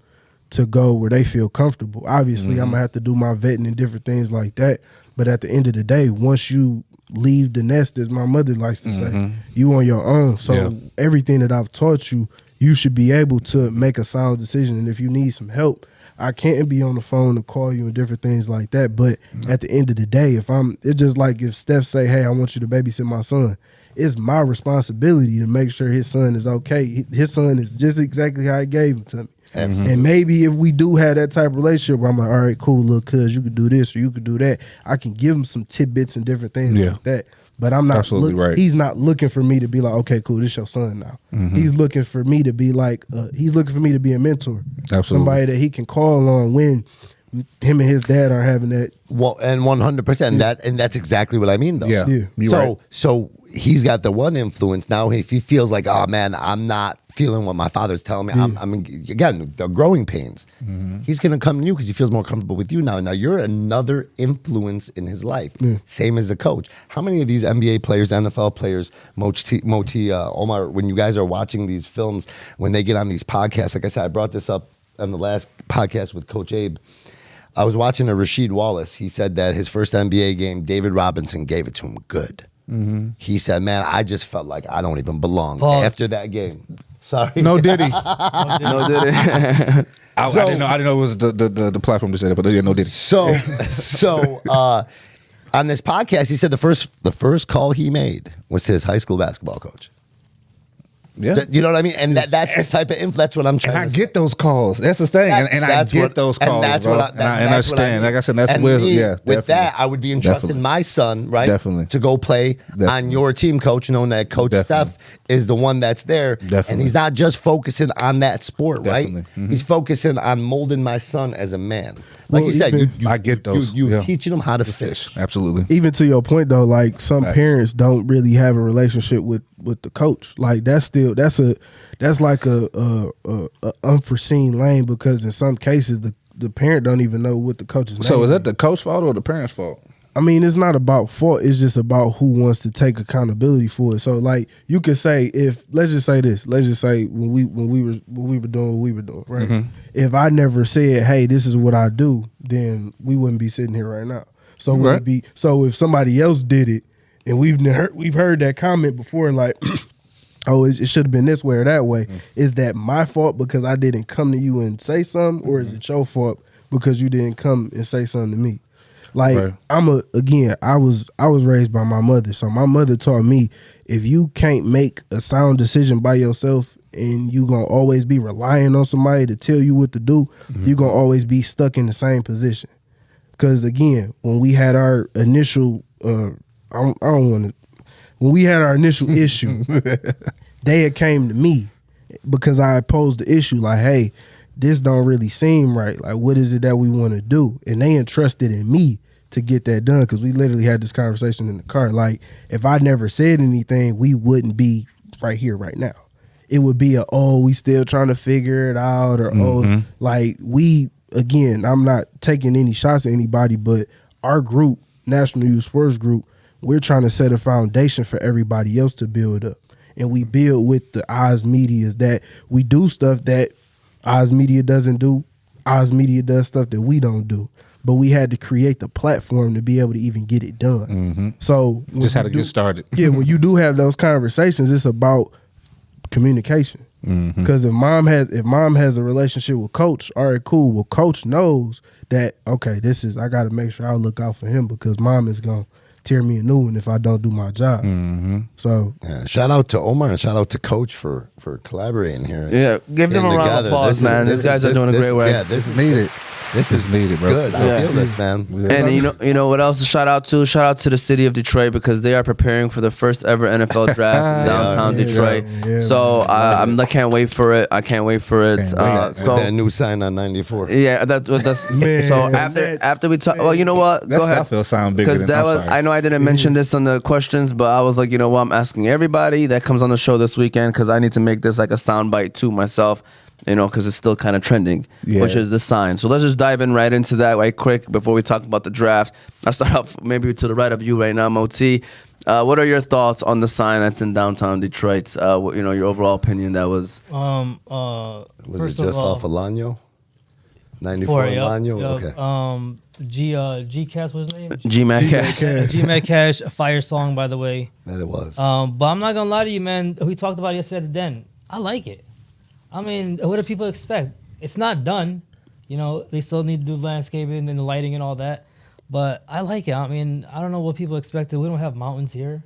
to go where they feel comfortable. Obviously, I'm gonna have to do my vetting and different things like that. But at the end of the day, once you leave the nest, as my mother likes to say, you on your own. So everything that I've taught you, you should be able to make a sound decision. And if you need some help, I can't be on the phone to call you and different things like that. But at the end of the day, it's just like if Steph say, hey, I want you to babysit my son, it's my responsibility to make sure his son is okay. His son is just exactly how he gave him to me. And maybe if we do have that type of relationship where I'm like, all right, cool, little cuz, you could do this or you could do that, I can give him some tidbits and different things like that. But I'm not right. He's not looking for me to be like, okay, cool, this your son now. He's looking for me to be like, he's looking for me to be a mentor. Absolutely. Somebody that he can call on when him and his dad are having that. Well, and 100%, and that's exactly what I mean, though. Yeah. You're right. So he's got the one influence now. If he feels like, oh man, I'm not feeling what my father's telling me, I'm again, the growing pains. He's gonna come to you because he feels more comfortable with you now. Now you're another influence in his life, same as a coach. How many of these NBA players, NFL players, Moti, Omar, when you guys are watching these films, when they get on these podcasts, like I said, I brought this up on the last podcast with Coach Abe. I was watching a Rasheed Wallace. He said that his first NBA game, David Robinson gave it to him good. He said, man, I just felt like I don't even belong after that game. Sorry. No Diddy. No, did it? I didn't know it was the platform to say that, but yeah, no Diddy. So on this podcast, he said the first call he made was to his high school basketball coach. Yeah. You know what I mean? And that's the type of that's what I'm trying And I to get those calls. That's the thing. And I get those calls. And that's bro. what I understand. Like I said, that's and wisdom. me, Yeah. With definitely. that, I would be entrusting my son, right? Definitely. To go play on your team, coach, knowing that Coach Steph is the one that's there. Definitely. And he's not just focusing on that sport, right? Definitely. He's focusing on molding my son as a man. Like Well, you said, even- you I get those. You teaching him how to fish. Absolutely. Even to your point though, like some Facts. parents don't really have a relationship with the coach. Like that's like a unforeseen lane, because in some cases the parent don't even know what the coach is. So is that the coach's fault or the parents' fault? I mean, it's not about fault. It's just about who wants to take accountability for it. So, like, you could say let's just say this. Let's just say when we were doing what we were doing, right? Mm-hmm. If I never said, "Hey, this is what I do," then we wouldn't be sitting here right now. So would it be? So if somebody else did it, and we've heard that comment before, like, "Oh, it should have been this way or that way." Is that my fault because I didn't come to you and say something, or is it your fault because you didn't come and say something to me? Like, I was raised by my mother. So my mother taught me, if you can't make a sound decision by yourself and you gonna always be relying on somebody to tell you what to do, you're gonna always be stuck in the same position. Because again, when we had our initial when we had our initial issue, they had came to me because I posed the issue like, hey, this don't really seem right. Like, what is it that we want to do? And they entrusted in me to get that done, because we literally had this conversation in the car. Like, if I never said anything, we wouldn't be right here right now. It would be we still trying to figure it out, or again, I'm not taking any shots at anybody, but our group, National Youth Sports Group, we're trying to set a foundation for everybody else to build up. And we build with the Oz Medias, that we do stuff that Oz Media doesn't do. Oz Media does stuff that we don't do. But we had to create the platform to be able to even get it done. So Just had to get started. Yeah, when you do have those conversations, it's about communication. Because if mom has a relationship with Coach, all right, cool. Well, Coach knows that, okay, I got to make sure I look out for him, because mom is gonna tear me a new one if I don't do my job. So shout out to Omar and shout out to Coach for collaborating here. Yeah, give them a round of applause, man. These guys are doing a great work. Yeah, this is Needed. This is needed, bro. good. I feel this, man. And you know what else to shout out to? Shout out to the city of Detroit, because they are preparing for the first ever NFL draft in downtown Detroit. So I can't wait for it. I can't wait for it. With that new sign on 94. Yeah, that's Man, so after we talk. Well, you know what? That Go ahead. Southfield sound bigger. Because that was, I know I didn't mention this on the questions, but I was like, you know what? I'm asking everybody that comes on the show this weekend, because I need to make this like a soundbite to myself, you know, because it's still kind of trending, which is the sign. So let's just dive in right into that right quick before we talk about the draft. I'll start off maybe to the right of you right now, Moti. What are your thoughts on the sign that's in downtown Detroit? Your overall opinion. That was Was it just off Alano? 94 Alano? Okay. G-Cash was his name? G-Mac Cash. G-Mac Cash, a fire song, by the way. That it was. But I'm not gonna lie to you, man. We talked about it yesterday at the den. I like it. I mean, what do people expect? It's not done. You know, they still need to do landscaping and the lighting and all that. But I like it. I mean, I don't know what people expected. We don't have mountains here.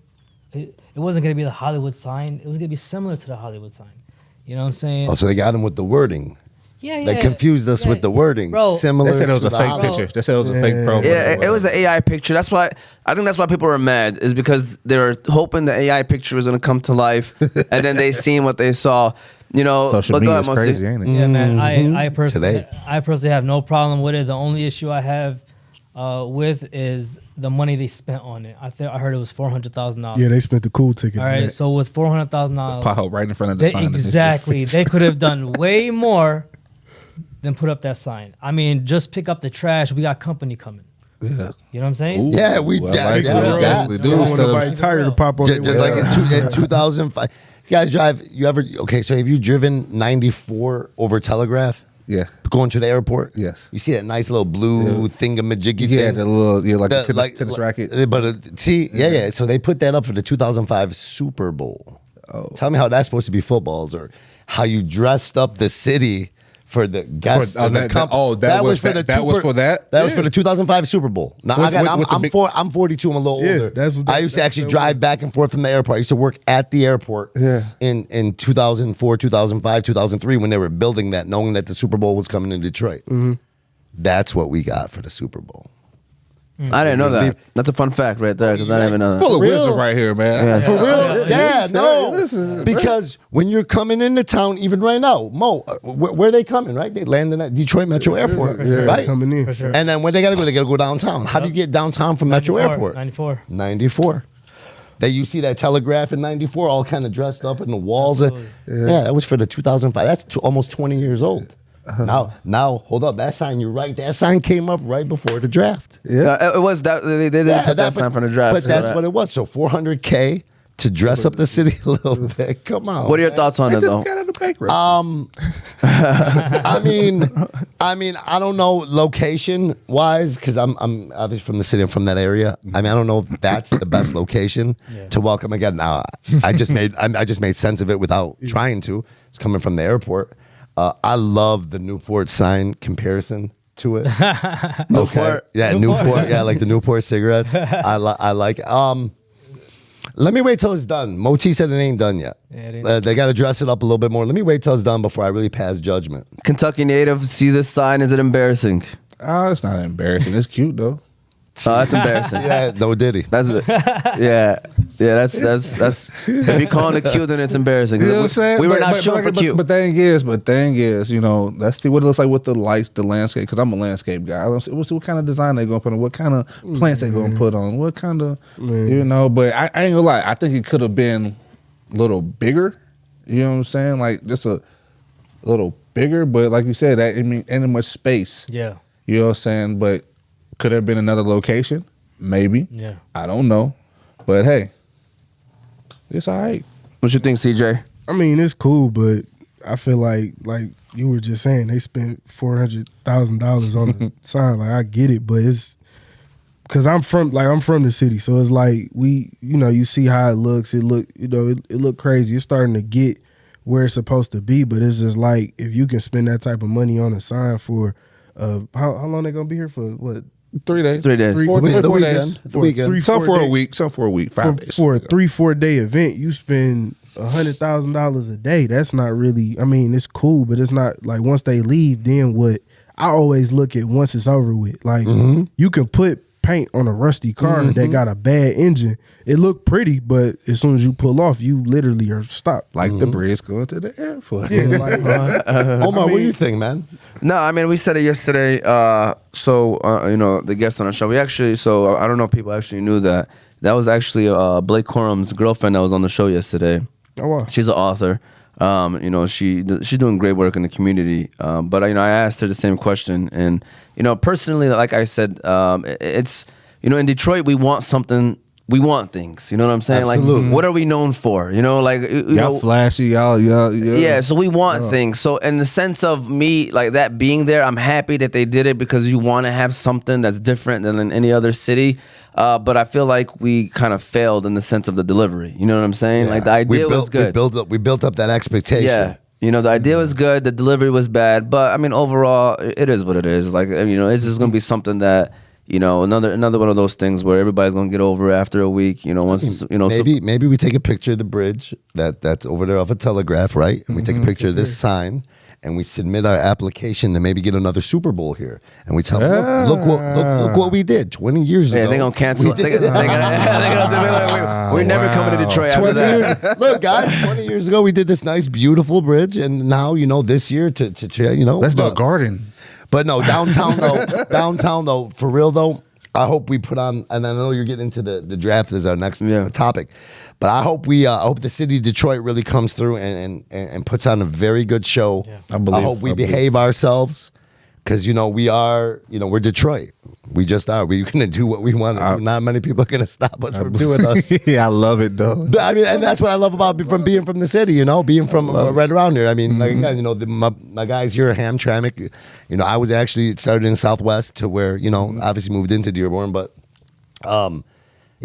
It wasn't going to be the Hollywood sign. It was going to be similar to the Hollywood sign. You know what I'm saying? Oh, so they got him with the wording. Yeah. They confused us with the wording. Bro, Similar They said it was to a the fake Hollywood. picture. They said it was a fake promo. Yeah, it was an AI picture. That's why I think that's why people were mad, is because they were hoping the AI picture was going to come to life, and then they seen what they saw. You know, Social media is crazy, ain't it? Yeah, man. I personally Today. have no problem with it. The only issue I have with is the money they spent on it. I heard it was $400,000. yeah, they spent the cool ticket. All right, so with $400,000, Pothole right in front of the sign. exactly, they could have done way more than put up that sign. I mean, just pick up the trash. We got company coming. Yeah. You know what I'm saying? Ooh, Yeah, we I got like that. it. We got- We They don't want nobody tired to pop on Just their like in 2005. You guys drive, so have you driven 94 over Telegraph? Yeah. Going to the airport? Yes. You see that nice little blue thingamajiggy Yeah, thing? the little, like The- the tennis racket. Yeah. So they put that up for the 2005 Super Bowl. Oh. Tell me how that's supposed to be footballs, or how you dressed up the city for the guests. For- oh, of the that- comp- that was for that was for that? That was for the 2005 Super Bowl. Now With the I'm 42. I'm a little Yeah, older. that's what I used to that's actually what drive back and forth from the airport. I used to work at the airport. Yeah. In 2004, 2005, 2003, when they were building that, knowing that the Super Bowl was coming in Detroit. That's what we got for the Super Bowl. I didn't know that. That's a fun fact right there, because I didn't even know that. Full of real? wisdom right here, man. For real? Yeah, no. Listen, Because when you're coming into town, even right now, Mo, where are they coming, right? They landing at Detroit Metro Airport, right? coming in. For sure. And then where they got to go? They got to go downtown. How do you get downtown from Metro 94, Airport? 94. 94. That you see that Telegraph in 94, all kind of dressed up in the walls. Absolutely. Yeah, that was for the 2005. That's almost 20 years old. Now, hold up. That sign, you're right. That sign came up right before the draft. It was that they didn't put that sign from the draft. But that's what it was. So $400K to dress up the city a little bit. Come on. What are your thoughts on it, though? Just got out of the bakery. I mean, I don't know location wise because I'm obviously from the city. I'm from that area. I mean, I don't know if that's the best location to welcome again. Now, I just made sense of it without trying to. It's coming from the airport. I love the Newport sign comparison to it. Okay, yeah, Newport. Yeah, like the Newport cigarettes. I like. Let me wait till it's done. Moti said it ain't done yet. Yeah, they got to dress it up a little bit more. Let me wait till it's done before I really pass judgment. Kentucky native, see this sign? Is it embarrassing? Oh, it's not embarrassing. It's cute though. Oh, that's embarrassing. Yeah, no diddy. That's yeah. That's if you call it cute, then it's embarrassing. You know what I'm saying? We were not shooting for cute. But thing is, you know, let's see what it looks like with the lights, the landscape. Because I'm a landscape guy. Let's see what kind of design they gonna put on, what kind of plants they gonna put on, what kind of, you know. But I ain't gonna lie. I think it could have been a little bigger. You know what I'm saying? Like just a little bigger. But like you said, that ain't much space. Yeah. You know what I'm saying? But could there have been another location? Maybe. Yeah. I don't know. But hey, it's all right. What you think, CJ? I mean, it's cool, but I feel like you were just saying, they spent $400,000 on the sign. Like, I get it, but it's because I'm from the city, so it's like you see how it looks. It look crazy. It's starting to get where it's supposed to be, but it's just like if you can spend that type of money on a sign for how long they gonna be here for? What? 3 days. 3 days. Four The days. weekend. Some for a week. Some for a week. 5 days. For a 3-4 day event, you spend $100,000 a day. That's not really. I mean, it's cool, but it's not like once they leave. Then what? I always look at once it's over with. Like you can put paint on a rusty car that got a bad engine. It look pretty, but as soon as you pull off, you literally are stopped. Like the bridge going to the airport. Yeah, like, Omar, what do you think, man? No, I mean, we said it yesterday. The guest on our show, I don't know if people actually knew that. That was actually Blake Corum's girlfriend that was on the show yesterday. Oh, wow. She's an author. She's doing great work in the community. But I asked her the same question, and personally, like I said, it's in Detroit we want something. We want things. You know what I'm saying? Absolutely. Like, what are we known for? Y'all flashy, y'all. Yeah, so we want things. So in the sense of me, like that being there, I'm happy that they did it because you want to have something that's different than in any other city. But I feel like we kind of failed in the sense of the delivery. You know what I'm saying? Yeah. Like the idea was good. We built up that expectation. Yeah. The idea was good. The delivery was bad. But I mean, overall, it is what it is. Like, it's just going to be something that, another one of those things where everybody's going to get over after a week. Maybe we take a picture of the bridge that's over there off a Telegraph, right? And we take a picture of this sign. And we submit our application to maybe get another Super Bowl here, and we tell them, look what we did 20 years ago. Yeah, they're gonna cancel. We're never coming to Detroit after that. Look, guys, 20 years ago we did this nice, beautiful bridge, and now this year to let's do a garden. But no, downtown though, for real though. I hope we put on, and I know you're getting into the draft as our next topic, but I hope I hope the city of Detroit really comes through and puts on a very good show. Yeah. I hope we behave ourselves because we're Detroit. We just are. We're gonna do what we want. Not many people are gonna stop us from doing us. Yeah, I love it though. I mean, and that's what I love about being from the city. Being from right around here. I mean, like again, my guys here, Hamtramck. I was actually started in Southwest to where obviously moved into Dearborn, but I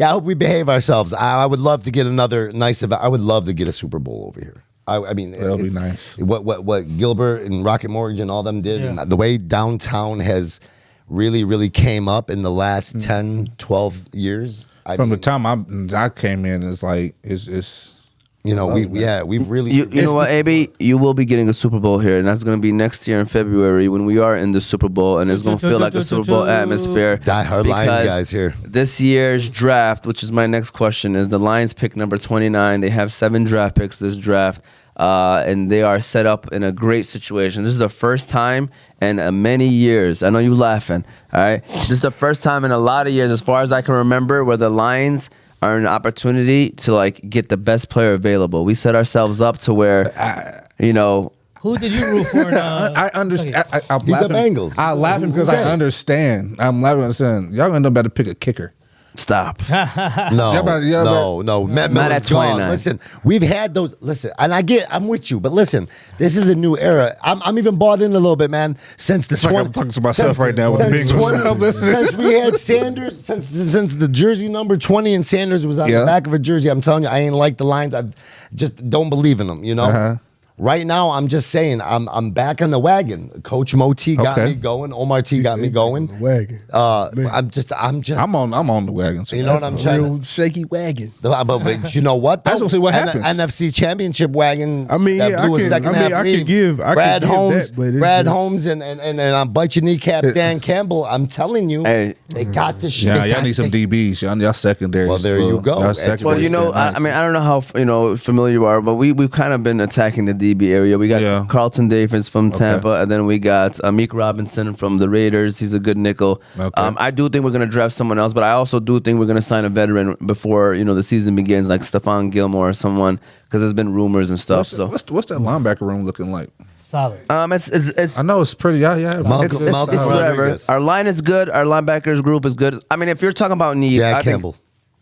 hope we behave ourselves. I would love to get another nice event. I would love to get a Super Bowl over here. I mean, that'll be nice. What Gilbert and Rocket Mortgage and all them did, and the way downtown has really, really came up in the last 10, 12 years. From the time I came in, it's like it's we've really. You know what, AB? You will be getting a Super Bowl here, and that's going to be next year in February when we are in the Super Bowl, and it's going to feel like a Super Bowl atmosphere. Die-hard Lions guys here. This year's draft, which is my next question, is the Lions pick number 29. They have 7 draft picks this draft. And they are set up in a great situation. This is the first time in many years. I know you laughing. All right, this is the first time in a lot of years, as far as I can remember, where the Lions are an opportunity to get the best player available. We set ourselves up to where Who did you root for? I understand. I'm These are laughing. Bengals. I'm laughing because I understand. I'm laughing. Understand. Y'all gonna end up better pick a kicker. Stop. No. Matt Not Miller's at gone. 29. Listen, we've had those. Listen, and I'm with you, but listen, this is a new era. I'm even bought in a little bit, man. Since the It's like I'm talking to myself right now with the since Bengals. I'm listening. since we had Sanders, since the jersey number 20 and Sanders was on the back of a jersey, I'm telling you, I ain't like the lines. I just don't believe in them. You know. Right now, I'm just saying, I'm back on the wagon. Coach Moti got me going. Omar T got me going. Wagon. I'm just. I'm on the wagon. So You know what I'm trying to. Real shaky wagon. But you know what? I just wanna see what happens. NFC Championship wagon. I mean, that yeah, blew I a can- second I mean, half I lead. could give Brad that, Holmes, but it's Brad just- Holmes, and bite your kneecap Dan Campbell. I'm telling you, Hey. they got the shit. Yeah, They y'all got- need some they- DBs. Y'all secondary. Well, there you go. Y'all secondary Well, you know, is nice. I mean, I don't know how familiar you are, but we've kind of been attacking the DB area. We got Yeah. Carlton Davis from Tampa, and then we got Meek Robinson from the Raiders. He's a good nickel. Okay. I do think we're gonna draft someone else, but I also do think we're gonna sign a veteran before the season begins, like Stephon Gilmore or someone, because there's been rumors and stuff. What's that linebacker room looking like? Solid. It's I know it's pretty. Yeah. Malcolm it's whatever. Rodriguez. Our line is good. Our linebackers group is good. I mean, if you're talking about needs, Jack Campbell.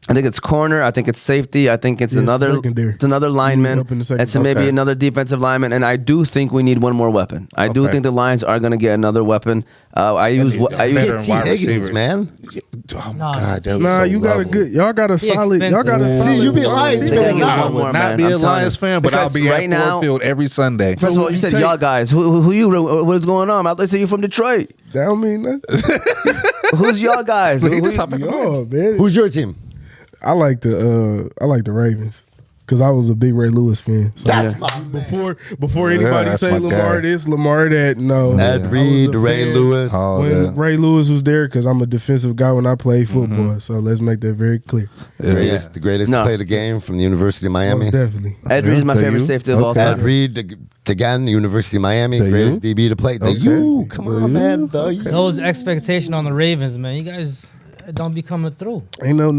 I think it's corner. I think it's safety. I think it's Yeah, another. secondary. It's another lineman. help in the secondary. It's maybe Okay. another defensive lineman. And I do think we need one more weapon. I do Okay. think the Lions are going to get another weapon. I use. need I a use. veteran T. wide Higgins, receiver. man. Oh Nah. my God, that was Nah, so you got a lovely. good. Y'all got a He solid. Y'all got a expensive. solid. See, you be a Lions They fan gotta get now. one more, Not man. be I'm a telling Lions you. fan, but I'll Because be right at now- Ford Field every Sunday. First of all, you you said take- y'all guys. Who you? What's going on? I thought you said you from Detroit. That don't mean nothing. Who's y'all guys? Look, he Who just you- hopped in the Yo, man. Who's your team? I like the Ravens because I was a big Ray Lewis fan. So That's my man. before anybody that's say my Lamar guy. this, Lamar that. No, I Ed was Reed, a Ray fan Lewis. Oh, when yeah. Ray Lewis was there because I'm a defensive guy when I play football. So let's make that very clear. The greatest No. to play the game from the University of Miami. Most definitely. Ed Reed is my The favorite U? safety of all Okay. time. Ed Reed, again, University of Miami, The greatest U? DB to play. The Okay. U, come The on, U? man. The U. Those expectation on the Ravens, man. You guys don't be coming through. Ain't no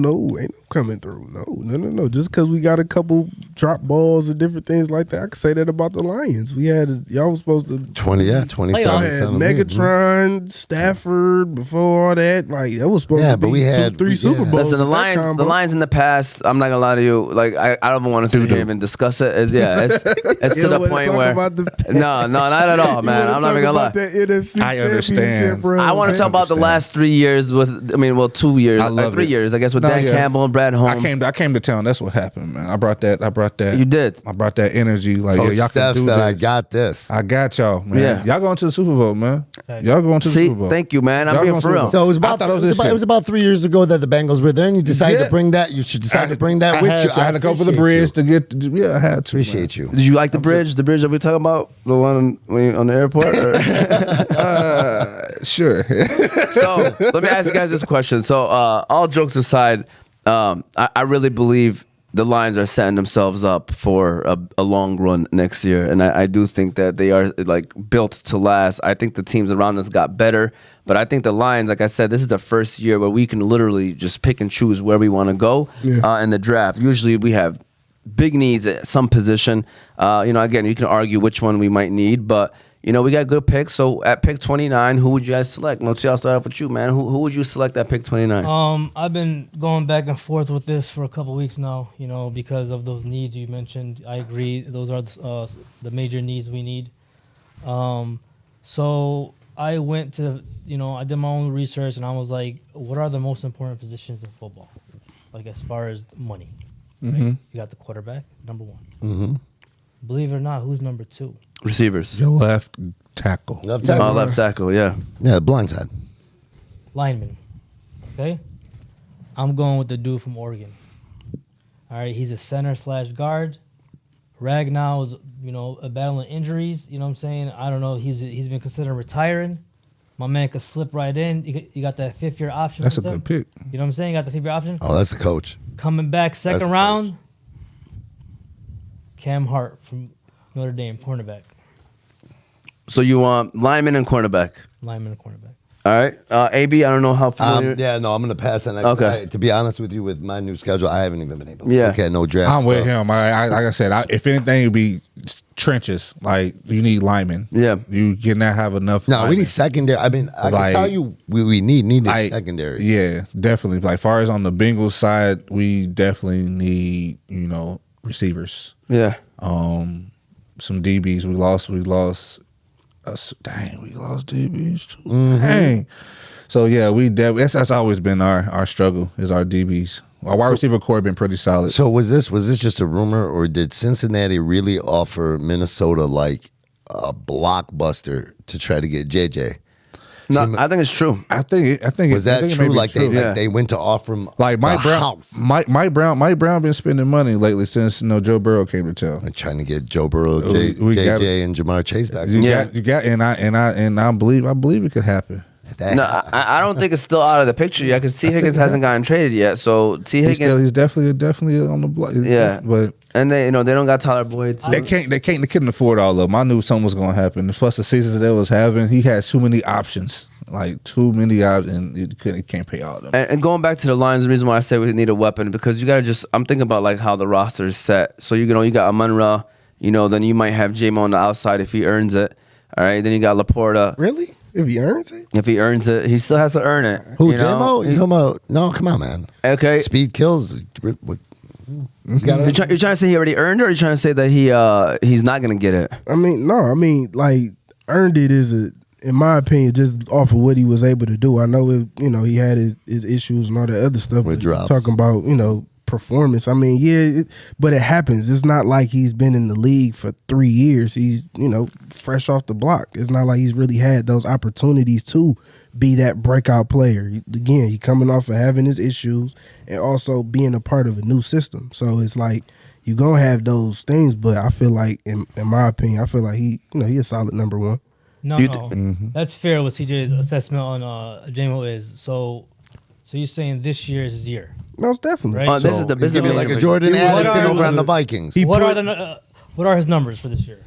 coming through. No. Just because we got a couple drop balls and different things like that, I could say that about the Lions. We had y'all was supposed to 27, y'all had 7. Megatron, Stafford before all that. Like that was supposed Yeah, to be but we had- 2-3 Super Bowls. Listen, the with that Lions. combo. The Lions in the past. I'm not gonna lie to you. Like I don't even want to sit here and even discuss it. It's You to don't the wanna point talk where. about the- No, not at all, You man. wanna I'm not talk even gonna lie. about that NFC I understand. championship run, I want to man. talk about the last 3 years with. I mean, well, 2 years, I love 3 it. years, I guess, with No, Dan yeah. Campbell and Brad Holmes. I came to town. That's what happened, man. I brought that. You did. I brought that energy. Like Coach y'all Steph can do said, this. I got this. I got y'all, man. Yeah. Y'all going to the Super Bowl, man. Y'all going to the See, Super Bowl. thank you, man. I'm Y'all being going for to the real. Super So it was Bowl. I about, thought it was this about, year. it was about 3 years ago that the Bengals were there, and you decided Yeah. to bring that. You should decide to bring that I with had you. to. I had to go for the bridge to get. Yeah, I had to. Appreciate you. Did you like the bridge? The bridge that we talking about, the one on the airport? Or? Sure. So let me ask you guys this question. So all jokes aside, I really believe the Lions are setting themselves up for a long run next year, and I do think that they are like built to last. I think the teams around us got better, but I think the Lions, like I said, this is the first year where we can literally just pick and choose where we want to go in the draft. Usually we have big needs at some position. Again, you can argue which one we might need, but we got good picks. So at pick 29, who would you guys select? Let's start off with you, man. Who would you select at pick 29? I've been going back and forth with this for a couple weeks now, because of those needs you mentioned. I agree. Those are the major needs we need. So I went to, I did my own research and I was like, what are the most important positions in football? Like as far as money. Right? You got the quarterback, number one. Mm-hmm. Believe it or not, who's number two? Receivers. Your left tackle. Left tackle. Left tackle, yeah. Yeah, the blind side. Lineman. Okay? I'm going with the dude from Oregon. All right, he's a center/guard. Ragnow is, battling injuries. You know what I'm saying? I don't know. He's been considering retiring. My man could slip right in. You got that 5th-year option. That's a with him. good pick. You know what I'm saying? You got the 5th-year option. Oh, that's the coach. Coming back That's second the round. Cam Hart from Notre Dame, cornerback. So you want lineman and cornerback. Lineman and cornerback. All right. AB, I don't know how familiar. Yeah, no, I'm gonna pass on that. Okay. To be honest with you, with my new schedule, I haven't even been able to Yeah. look at no draft. I'm with stuff. him. Like I said, if anything, it'd be trenches. Like you need linemen. Yeah. You cannot have enough. No, we linemen. need secondary. I mean, I Like- can tell you, we need Like, secondary. Yeah, definitely. Like far as on the Bengals side, we definitely need receivers. Yeah. Some DBs. We lost. We lost DBs too. Mm-hmm. Dang. So yeah, that's always been our struggle is our DBs. Our wide receiver core been pretty solid. So was this just a rumor, or did Cincinnati really offer Minnesota like a blockbuster to try to get JJ? No, I think it's true. I think Was that it may true? be Like true. they went to offer him Like Mike the Brown, house. Mike Brown been spending money lately since Joe Burrow came to town. Like trying to get Joe Burrow, We got JJ, and Jamar Chase back. You Yeah. got, and I believe it could happen. No, I don't think it's still out of the picture yet because T. Higgins hasn't gotten traded yet. So T. Higgins, He's definitely on the block. Yeah. But and they don't got Tyler Boyd. Too. they couldn't afford all of them. I knew something was going to happen. Plus the seasons they was having, he had too many options. Like too many options, and he can't pay all of them. And going back to the Lions, the reason why I say we need a weapon because you gotta I'm thinking about like how the roster is set. So you got Amon-Ra, then you might have J-Mo on the outside if he earns it. All right, then you got Laporta. Really? If he earns it? If he earns it, he still has to earn it. Who, you know? J-Mo? You talking about? No, come on, man. Okay. Speed kills. You're trying to say he already earned it, or are you trying to say that he's not gonna get it? I mean, no. I mean, like earned it is in my opinion, just off of what he was able to do. I know he had his issues and all that other stuff. With but drops. talking about performance. I mean, yeah, but it happens. It's not like he's been in the league for 3 years. He's fresh off the block. It's not like he's really had those opportunities to be that breakout player. Again, he coming off of having his issues and also being a part of a new system. So it's like you gonna have those things, but I feel like, in my opinion, I feel like he a solid number one. No, that's fair. What CJ's assessment on J-Mo is. So you're saying this year is his year, Most definitely. right? This is the He's gonna be like a business. Jordan What Addison are over on the the- Vikings. What are his numbers for this year?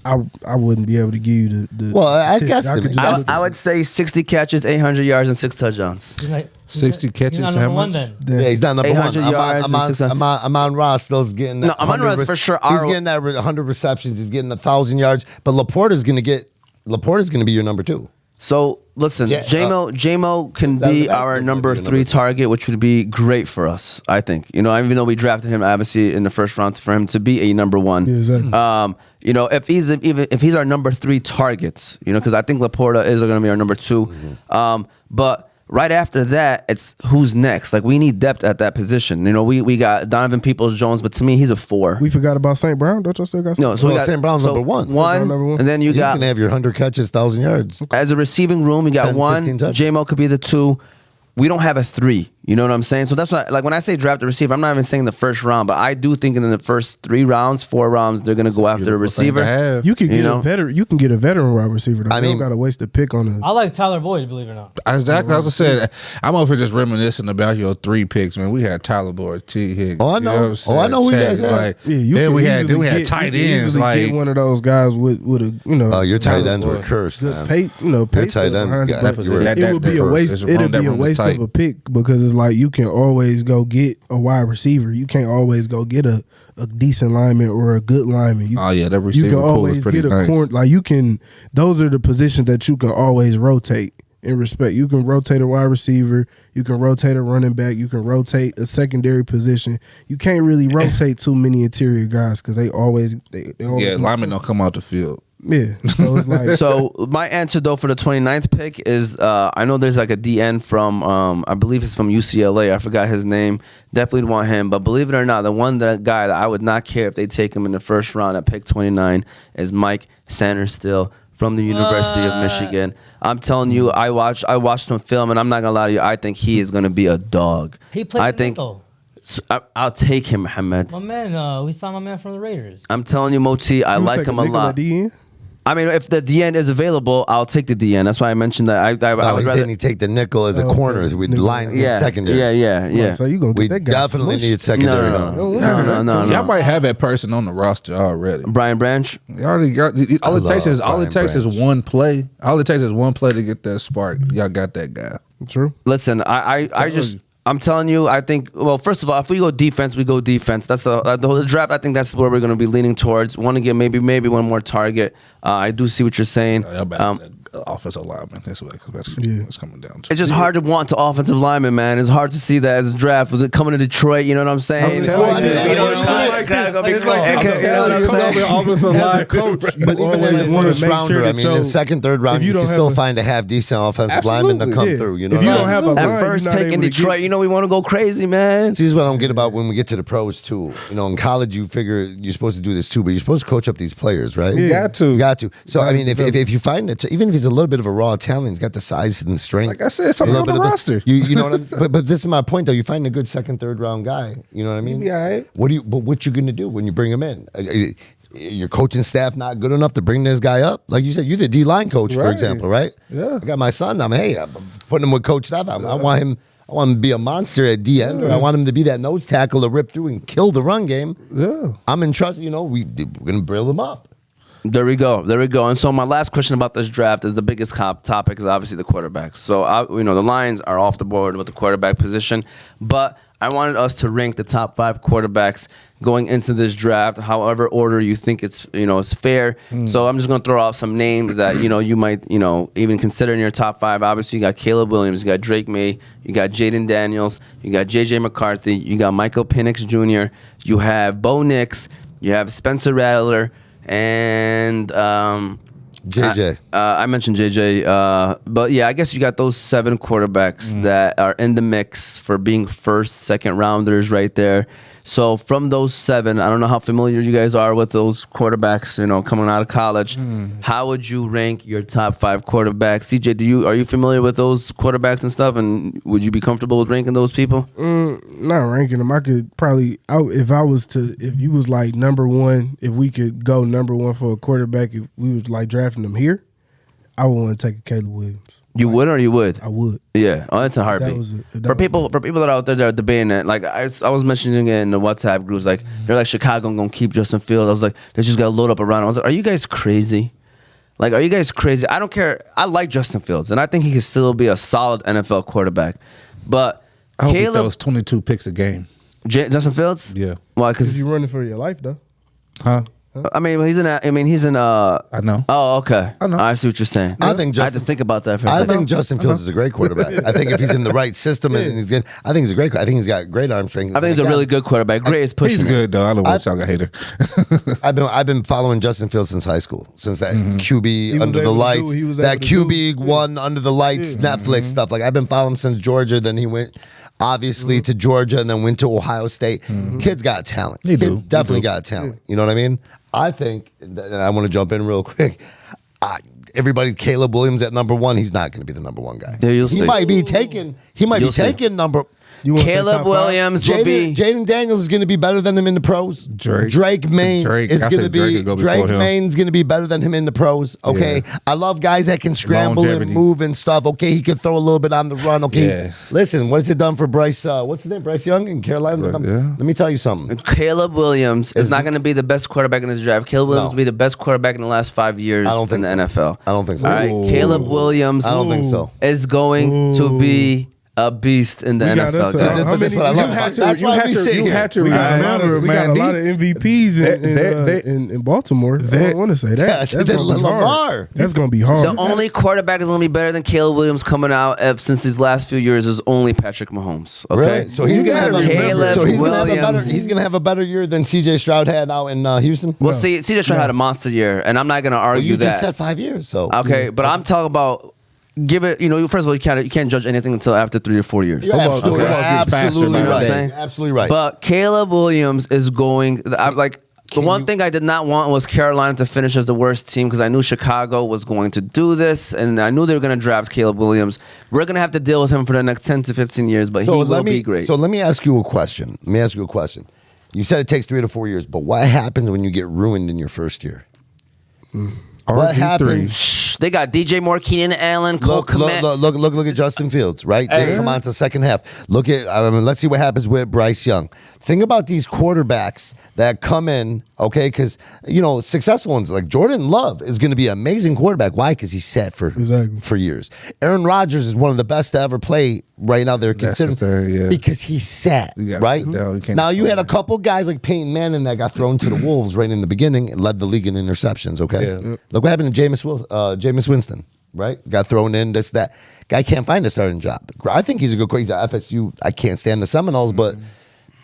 I wouldn't be able to give you the Well, I statistics. guess could the- just look I at would say 60 catches, 800 yards, and 6 touchdowns. He's not, 60 catches, He's not how number one much? then. Yeah, he's not number 800 one. yards and 600. Amon Ra still's getting. No, Amon-Ra is for sure He's our- getting that 100 receptions. He's getting 1,000 yards. But Laporta's going to be your number two. So listen, Yeah, J-Mo can that be would our be number your number 3 three. target, which would be great for us. I think even though we drafted him obviously in the first round for him to be a number 1. Yeah, exactly. If he's our number 3 targets, because I think Laporta is going to be our number 2. But right after that, it's who's next. Like we need depth at that position. We got Donovan Peoples-Jones, but to me he's a 4. We forgot about St. Brown. Don't y'all still got No, so we got St. Brown's number one. One, Number one. and then you He's got going to have your 100 catches, 1,000 yards. as a receiving room, we got 10, 15 1. touchdowns. J-Mo could be the 2. We don't have a 3. You know what I'm saying? So that's why, like when I say draft a receiver, I'm not even saying the first round, but I do think in the first 3 rounds, 4 rounds, they're gonna go after a receiver. You can get know? a veteran. You can get a veteran wide receiver. Though. I You mean- don't got to waste a pick on a. I like Tyler Boyd, believe it or not. Exactly. As I said, I'm over just reminiscing about your 3 picks, man. We had Tyler Boyd, T. Higgins. Oh, I you know. what I'm saying? Oh, I know who you Chad, guys had. like, Yeah, you then can we had easily get- tight you can ends. easily Like get one of those guys with a Your tight ends were good cursed, man. pace, Your pace tight ends behind it, got- but you were- it would be a waste. That It'd be a room was waste tight. of a pick because it's like you can always go get a wide receiver. You can't always go get a decent lineman or a good lineman. You, oh yeah, that you receiver can pool was always pretty get a nice. corner. Like you can. Those are the positions that you can always rotate. In respect, you can rotate a wide receiver, you can rotate a running back, you can rotate a secondary position. You can't really rotate too many interior guys because they always Yeah, linemen don't come out the field. Yeah, so it's like So my answer though for the 29th pick is I know there's like a DN from I believe it's from UCLA. I forgot his name. Definitely want him, but believe it or not, the guy that I would not care if they take him in the first round at pick 29 is Mike Sanderstill from the University of Michigan. I'm telling you, I watched him film, and I'm not gonna lie to you. I think he is gonna be a dog. He played I the think nickel. so I'll take him, Mohamed. My man, we saw my man from the Raiders. I'm telling you, Moti, I you like take him a nickel lot. at DN? I mean, if the DN is available, I'll take the DN. That's why I mentioned that. I No, would he's rather. saying he take the nickel as a Okay. corner. With lines need secondary. Yeah. So you gonna We get that guy definitely smushed. need secondary. No. Y'all might have that person on the roster already. Brian Branch. You already got all it takes is Brian Branch. one play. All it takes is one play to get that spark. Y'all got that guy. True. Listen, I'm telling you, I think, well, first of all, if we go defense, we go defense. That's the whole draft. I think that's where we're going to be leaning towards. Want to get maybe one more target. I do see what you're saying. Y'all better offensive lineman. That's what it's coming down to. It's just hard to want to offensive lineman, man. It's hard to see that as a draft. Was it coming to Detroit? You know what I'm saying? I'm telling you. You know what I'm saying? offensive line coach, But even as a wanna first make rounder, sure I that mean, in the second, third round, if you you can don't still have a- find a half decent offensive lineman to come Yeah. through. You know, If you what I don't mean? have a line, At first you're not pick in able to Detroit, get- you know we want to go crazy, man. This is what I don't get about when we get to the pros too. You know, in college, you figure you're supposed to do this too, but you're supposed to coach up these players, right? You got to. You got to. So I mean, if you find it, even if he's a little bit of a raw talent, he's got the size and the strength. Like I said, something A on little the bit of roster. You know what but this is my point though. You find a good second, third round guy. You know what I mean? Yeah, right. What you gonna do when you bring him in? Your coaching staff not good enough to bring this guy up? Like you said, you're the D line coach, for Right. example, right? Yeah. I got my son. I'm putting him with Coach Stephan. I want him. I want him to be a monster at D end, or I want him to be that nose tackle to rip through and kill the run game. Yeah. I'm entrusted. You know, we're gonna build him up. There we go. And so my last question about this draft is the biggest topic is obviously the quarterbacks. So the Lions are off the board with the quarterback position, but I wanted us to rank the top 5 quarterbacks going into this draft, however order you think it's fair. So I'm just gonna throw out some names that you might even consider in your top 5. Obviously, you got Caleb Williams, you got Drake May, you got Jaden Daniels, you got JJ McCarthy, you got Michael Penix Jr., you have Bo Nix, you have Spencer Rattler. And JJ. I mentioned JJ, but yeah, I guess you got those 7 quarterbacks that are in the mix for being first, second rounders right there. So from those 7, I don't know how familiar you guys are with those quarterbacks, coming out of college. How would you rank your top 5 quarterbacks? CJ, are you familiar with those quarterbacks and stuff? And would you be comfortable with ranking those people? Not ranking them. I could probably if you was like number 1, if we could go number 1 for a quarterback, if we was like drafting them here, I would want to take a Caleb Williams. You would or you would? I would. Yeah. Oh, that's a heartbeat. For people that are out there that are debating it, like I was mentioning it in the WhatsApp groups, like they're like Chicago gonna keep Justin Fields. I was like, they just gotta load up around. I was like, are you guys crazy? Like, are you guys crazy? I don't care. I like Justin Fields, and I think he can still be a solid NFL quarterback. But I hope he Caleb, throws 22 picks a game. Justin Fields, Yeah. why? Because Because you running for your life though. Huh? I mean, he's in. I know. Oh, okay. I know. I see what you're saying. I think I had to think about that for a I second. think Justin Fields is a great quarterback. I think if he's in the right system and he's good, I think he's a great. I think he's got great arm strength. I think he's a really good quarterback. Great is pushing. He's it. good though. I don't want y'all got hater. I've been following Justin Fields since high school, since that QB was under the able to do lights, what he was that able to do. QB one under the lights Netflix stuff. Like I've been following him since Georgia. Then he went obviously to Georgia and then went to Ohio State. Kid's got talent. He do. Kid's definitely got talent. You know what I mean? I think, and I want to jump in real quick. Everybody, Caleb Williams at number 1. He's not going to be the number 1 guy. Yeah, you'll he see. might be taking. He might You'll be see. taking number. You want to say Caleb top 5? Williams will be. Jaden Daniels is going to be better than him in the pros. Drake Main is I going to said Drake be would go before him. Main's going to be better than him in the pros. Okay, Yeah. I love guys that can scramble and Longevity. move and stuff. Okay, he can throw a little bit on the run. Okay, Yeah. listen, what has it done for Bryce? What's his name? Bryce Young in Carolina. Yeah. Let me tell you something. Caleb Williams is not going to be the best quarterback in this draft. Caleb Williams No. will be the best quarterback in the last 5 years I don't think in the so. NFL. I don't think so. All right, Ooh. Caleb Williams I don't think so. is going to be a beast in the We got NFL. us, team. how But that's many- what I you love had about to- That's why we sit you here. had to We got a lot remember, of, man. MVPs in Baltimore. I don't want to say that. Yeah, That's gonna be Lamar. hard. That's going to be hard. The only quarterback that's going to be better than Caleb Williams coming out since these last few years is only Patrick Mahomes. Okay, Really? So he's gonna have Caleb he's gonna have a better year than CJ Stroud had out in Houston. Well, see, CJ Stroud had a monster year, and I'm not going to Well, argue you that. just said 5 years, so Okay, but I'm talking about give it. First of all, you can't judge anything until after 3 or 4 years. You're absolutely, Football gets faster, absolutely man. You know what I'm right. saying? Absolutely right. But Caleb Williams is going. The one thing I did not want was Carolina to finish as the worst team because I knew Chicago was going to do this, and I knew they were going to draft Caleb Williams. We're going to have to deal with him for the next 10 to 15 years, but he will be great. So let me ask you a question. You said it takes 3 to 4 years, but what happens when you get ruined in your first year? What RG3. happens? They got DJ Moore, Keenan Allen, Cole Look Kmet. at Justin Fields, right? They come on to the second half. Let's see what happens with Bryce Young. Think about these quarterbacks that come in, okay? Because, successful ones like Jordan Love is going to be an amazing quarterback. Why? Because he's set for years. Aaron Rodgers is one of the best to ever play right now. They're considered because he's set, right? Now, you had a couple guys like Peyton Manning that got thrown to the Wolves right in the beginning and led the league in interceptions, okay? Yeah. Look what happened to Jameis Winston, right? Got thrown in, this, that. Guy can't find a starting job. I think he's a good coach. He's at FSU. I can't stand the Seminoles, but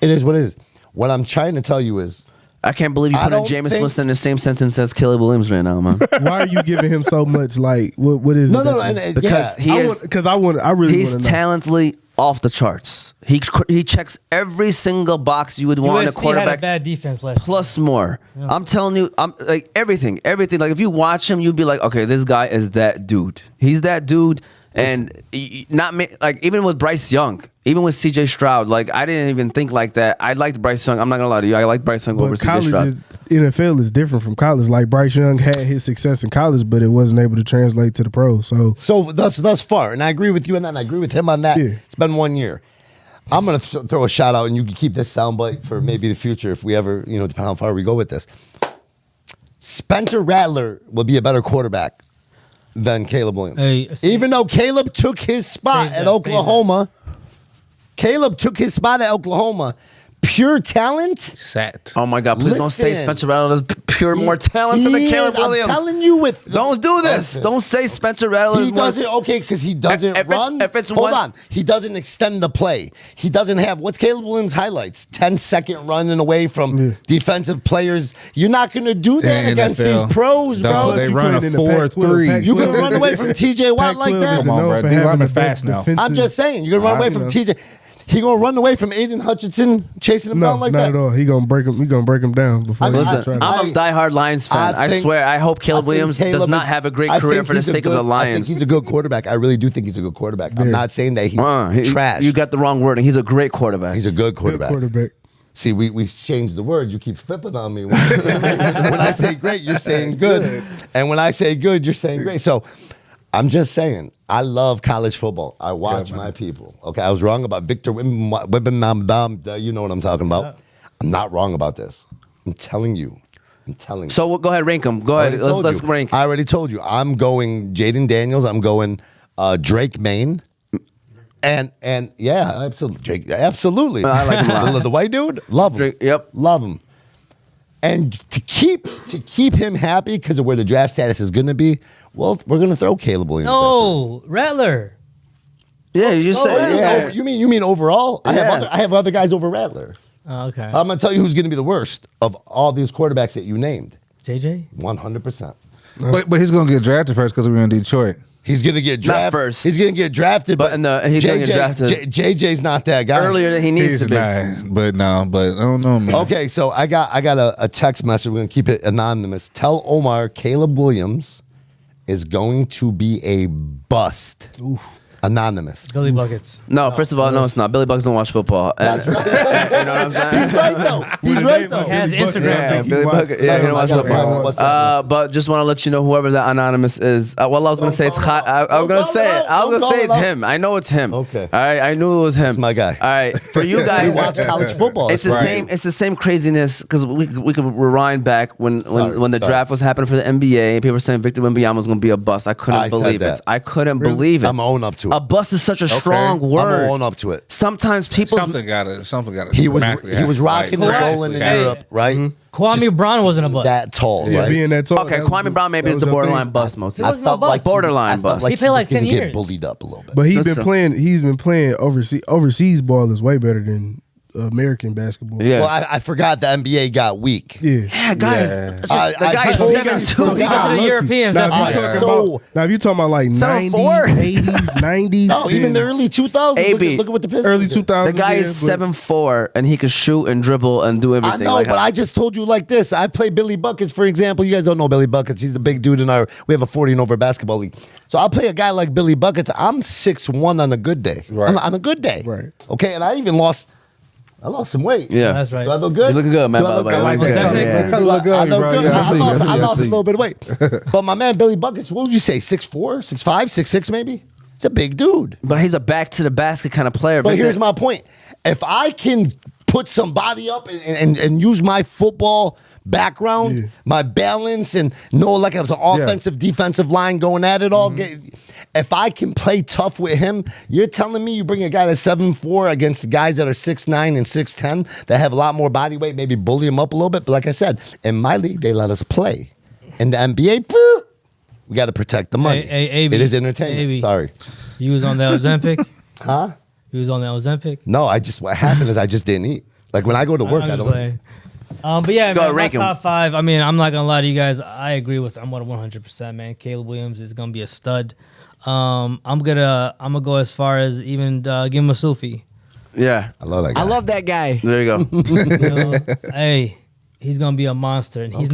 it is what it is. What I'm trying to tell you is, I can't believe you put Jameis Winston in the same sentence as Caleb Williams right now, man. Why are you giving him so much? Like, what is it? Because I really he's want to know. Talently off the charts. He checks every single box you would want in a quarterback. Had a bad defense last plus more. Yeah. I'm telling you, I'm like everything. Like if you watch him, you'd be like, okay, this guy is that dude. He's that dude. And like even with Bryce Young, even with CJ Stroud, like I didn't even think like that. I liked Bryce Young. I'm not gonna lie to you. I like Bryce Young over CJ Stroud. NFL is different from college. Like Bryce Young had his success in college, but it wasn't able to translate to the pros. So thus far, and I agree with you on that. And I agree with him on that. Yeah. It's been 1 year. I'm gonna throw a shout out, and you can keep this soundbite for maybe the future if we ever, depending on how far we go with this. Spencer Rattler will be a better quarterback than Caleb Williams. Even though Caleb took his spot at Oklahoma. Caleb took his spot at Oklahoma. Pure talent. Set. Oh my God! Please don't say Spencer Rattler is pure more talented than Caleb Williams. I'm telling you, don't do this. Don't say Spencer Rattler. He doesn't. Okay, because he doesn't run. Hold on. He doesn't extend the play. He doesn't have what's Caleb Williams' highlights? 10-second running away from defensive players. You're not going to do that against these pros, bro. They run a 4-3. You're going to run away from T.J. Watt like that? Come on, bro. They're running fast now. I'm just saying. You're going to run away from T.J. He gonna run away from Aiden Hutchinson chasing him down like that? Not at all. He gonna break him down before. I'm a diehard Lions fan. I swear. I hope Caleb Williams does not have a great career for the sake of the Lions. I think he's a good quarterback. I really do think he's a good quarterback. Yeah. I'm not saying that he's trash. You got the wrong wording. He's a great quarterback. He's a good quarterback. See, we changed the word. You keep flipping on me. When I say great, you're saying good, and when I say good, you're saying great. So. I'm just saying, I love college football. I watch my people. Okay, I was wrong about Victor Wembanyama. You know what I'm talking about. I'm not wrong about this. I'm telling you. So go ahead, rank them. Go ahead. Let's rank. I already told you. I'm going Jaden Daniels. I'm going Drake Maine. And yeah, absolutely. Drake, absolutely. I like him a lot. The white dude, love him. Drake, yep, love him. And to keep him happy because of where the draft status is going to be, well, we're going to throw Caleb Williams. No, Rattler. Yeah, you just said. Yeah. You mean overall? Yeah. I have other guys over Rattler. Okay. I'm going to tell you who's going to be the worst of all these quarterbacks that you named. JJ? 100%. But he's going to get drafted first because we're in Detroit. He's going to get drafted. Not first. He's going to get drafted. But he's going to get drafted. JJ's not that guy. Earlier than he needs to be. But I don't know, man. Okay, so I got a text message. We're going to keep it anonymous. Tell Omar Caleb Williams is going to be a bust. Oof. Anonymous. Billy Buckets. No, first of all, no, it's not. Billy Buckets don't watch football. That's right. You know what I'm saying? He's right though. He has Instagram. Yeah, Billy Buckets. Yeah, he don't watch football. But just want to let you know, whoever that anonymous is. Well, I was going to say it's hot. I was going to say it's him. I know it's him. Okay. All right, I knew it was him. It's my guy. All right, for you guys, we watch college football. It's the same. It's the same craziness because we could rewind back when the draft was happening for the NBA and people were saying Victor Wembanyama was going to be a bust. I couldn't believe it. I couldn't believe it. I'm own up to it. A bust is such a strong word. I'm own up to it. Sometimes people something got it. He was rocking and rolling in Europe, right? Kwame Brown wasn't a bust. That tall, right? Being that tall. Okay, Kwame Brown maybe is the borderline bust most. I felt like borderline bust. Like he played like 10 years. years. Get bullied up a little bit. But he's been playing overseas. Overseas ball is way better than American basketball. Yeah. Well, I forgot the NBA got weak. Yeah, guys. Yeah. The guy's 7'2". He got to the Europeans. That's why. Now, if you're talking about like 90s, 80s, 90s. No, even the early 2000s. Look at what the Pistons early did. 2000s. The guy is 7'4" and he can shoot and dribble and do everything. I know, but I just told you like this. I play Billy Buckets, for example. You guys don't know Billy Buckets. He's the big dude in we have a 40 and over basketball league. So I'll play a guy like Billy Buckets. I'm 6'1" on a good day. Right. On a good day. Right. Okay, and I even lost I lost some weight. Yeah. That's right. Do I look good? You looking good, man, Do I by look the way. good? I like that. Yeah. You look good, I look bro. good. Yeah, I see, lost I a see. little bit of weight. But my man Billy Buckets, what would you say? 6'4", 6'5", 6'6", maybe? It's a big dude. But he's a back to the basket kind of player. But Victor. here's my point. If I can put somebody up and use my football background, my balance, and know like I was an offensive, defensive line going at it all, if I can play tough with him, you're telling me you bring a guy that's 7'4" against the guys that are 6'9" and 6'10" that have a lot more body weight, maybe bully him up a little bit. But like I said, in my league, they let us play. In the NBA, we got to protect the money. AB, it is entertainment. AB. Sorry. You was on the Ozempic? Huh? You was on the Ozempic? No, what happened is I just didn't eat. Like when I go to work, I'm I just don't. playing. But yeah, Go man, my rank 'em. top 5. I mean, I'm not gonna lie to you guys. I agree with. I'm 100%, man. Caleb Williams is gonna be a stud. I'm gonna go as far as even give him a Sufi. Yeah. I love that guy. I love that guy. There you go. You know? Hey, he's gonna be a monster, and he's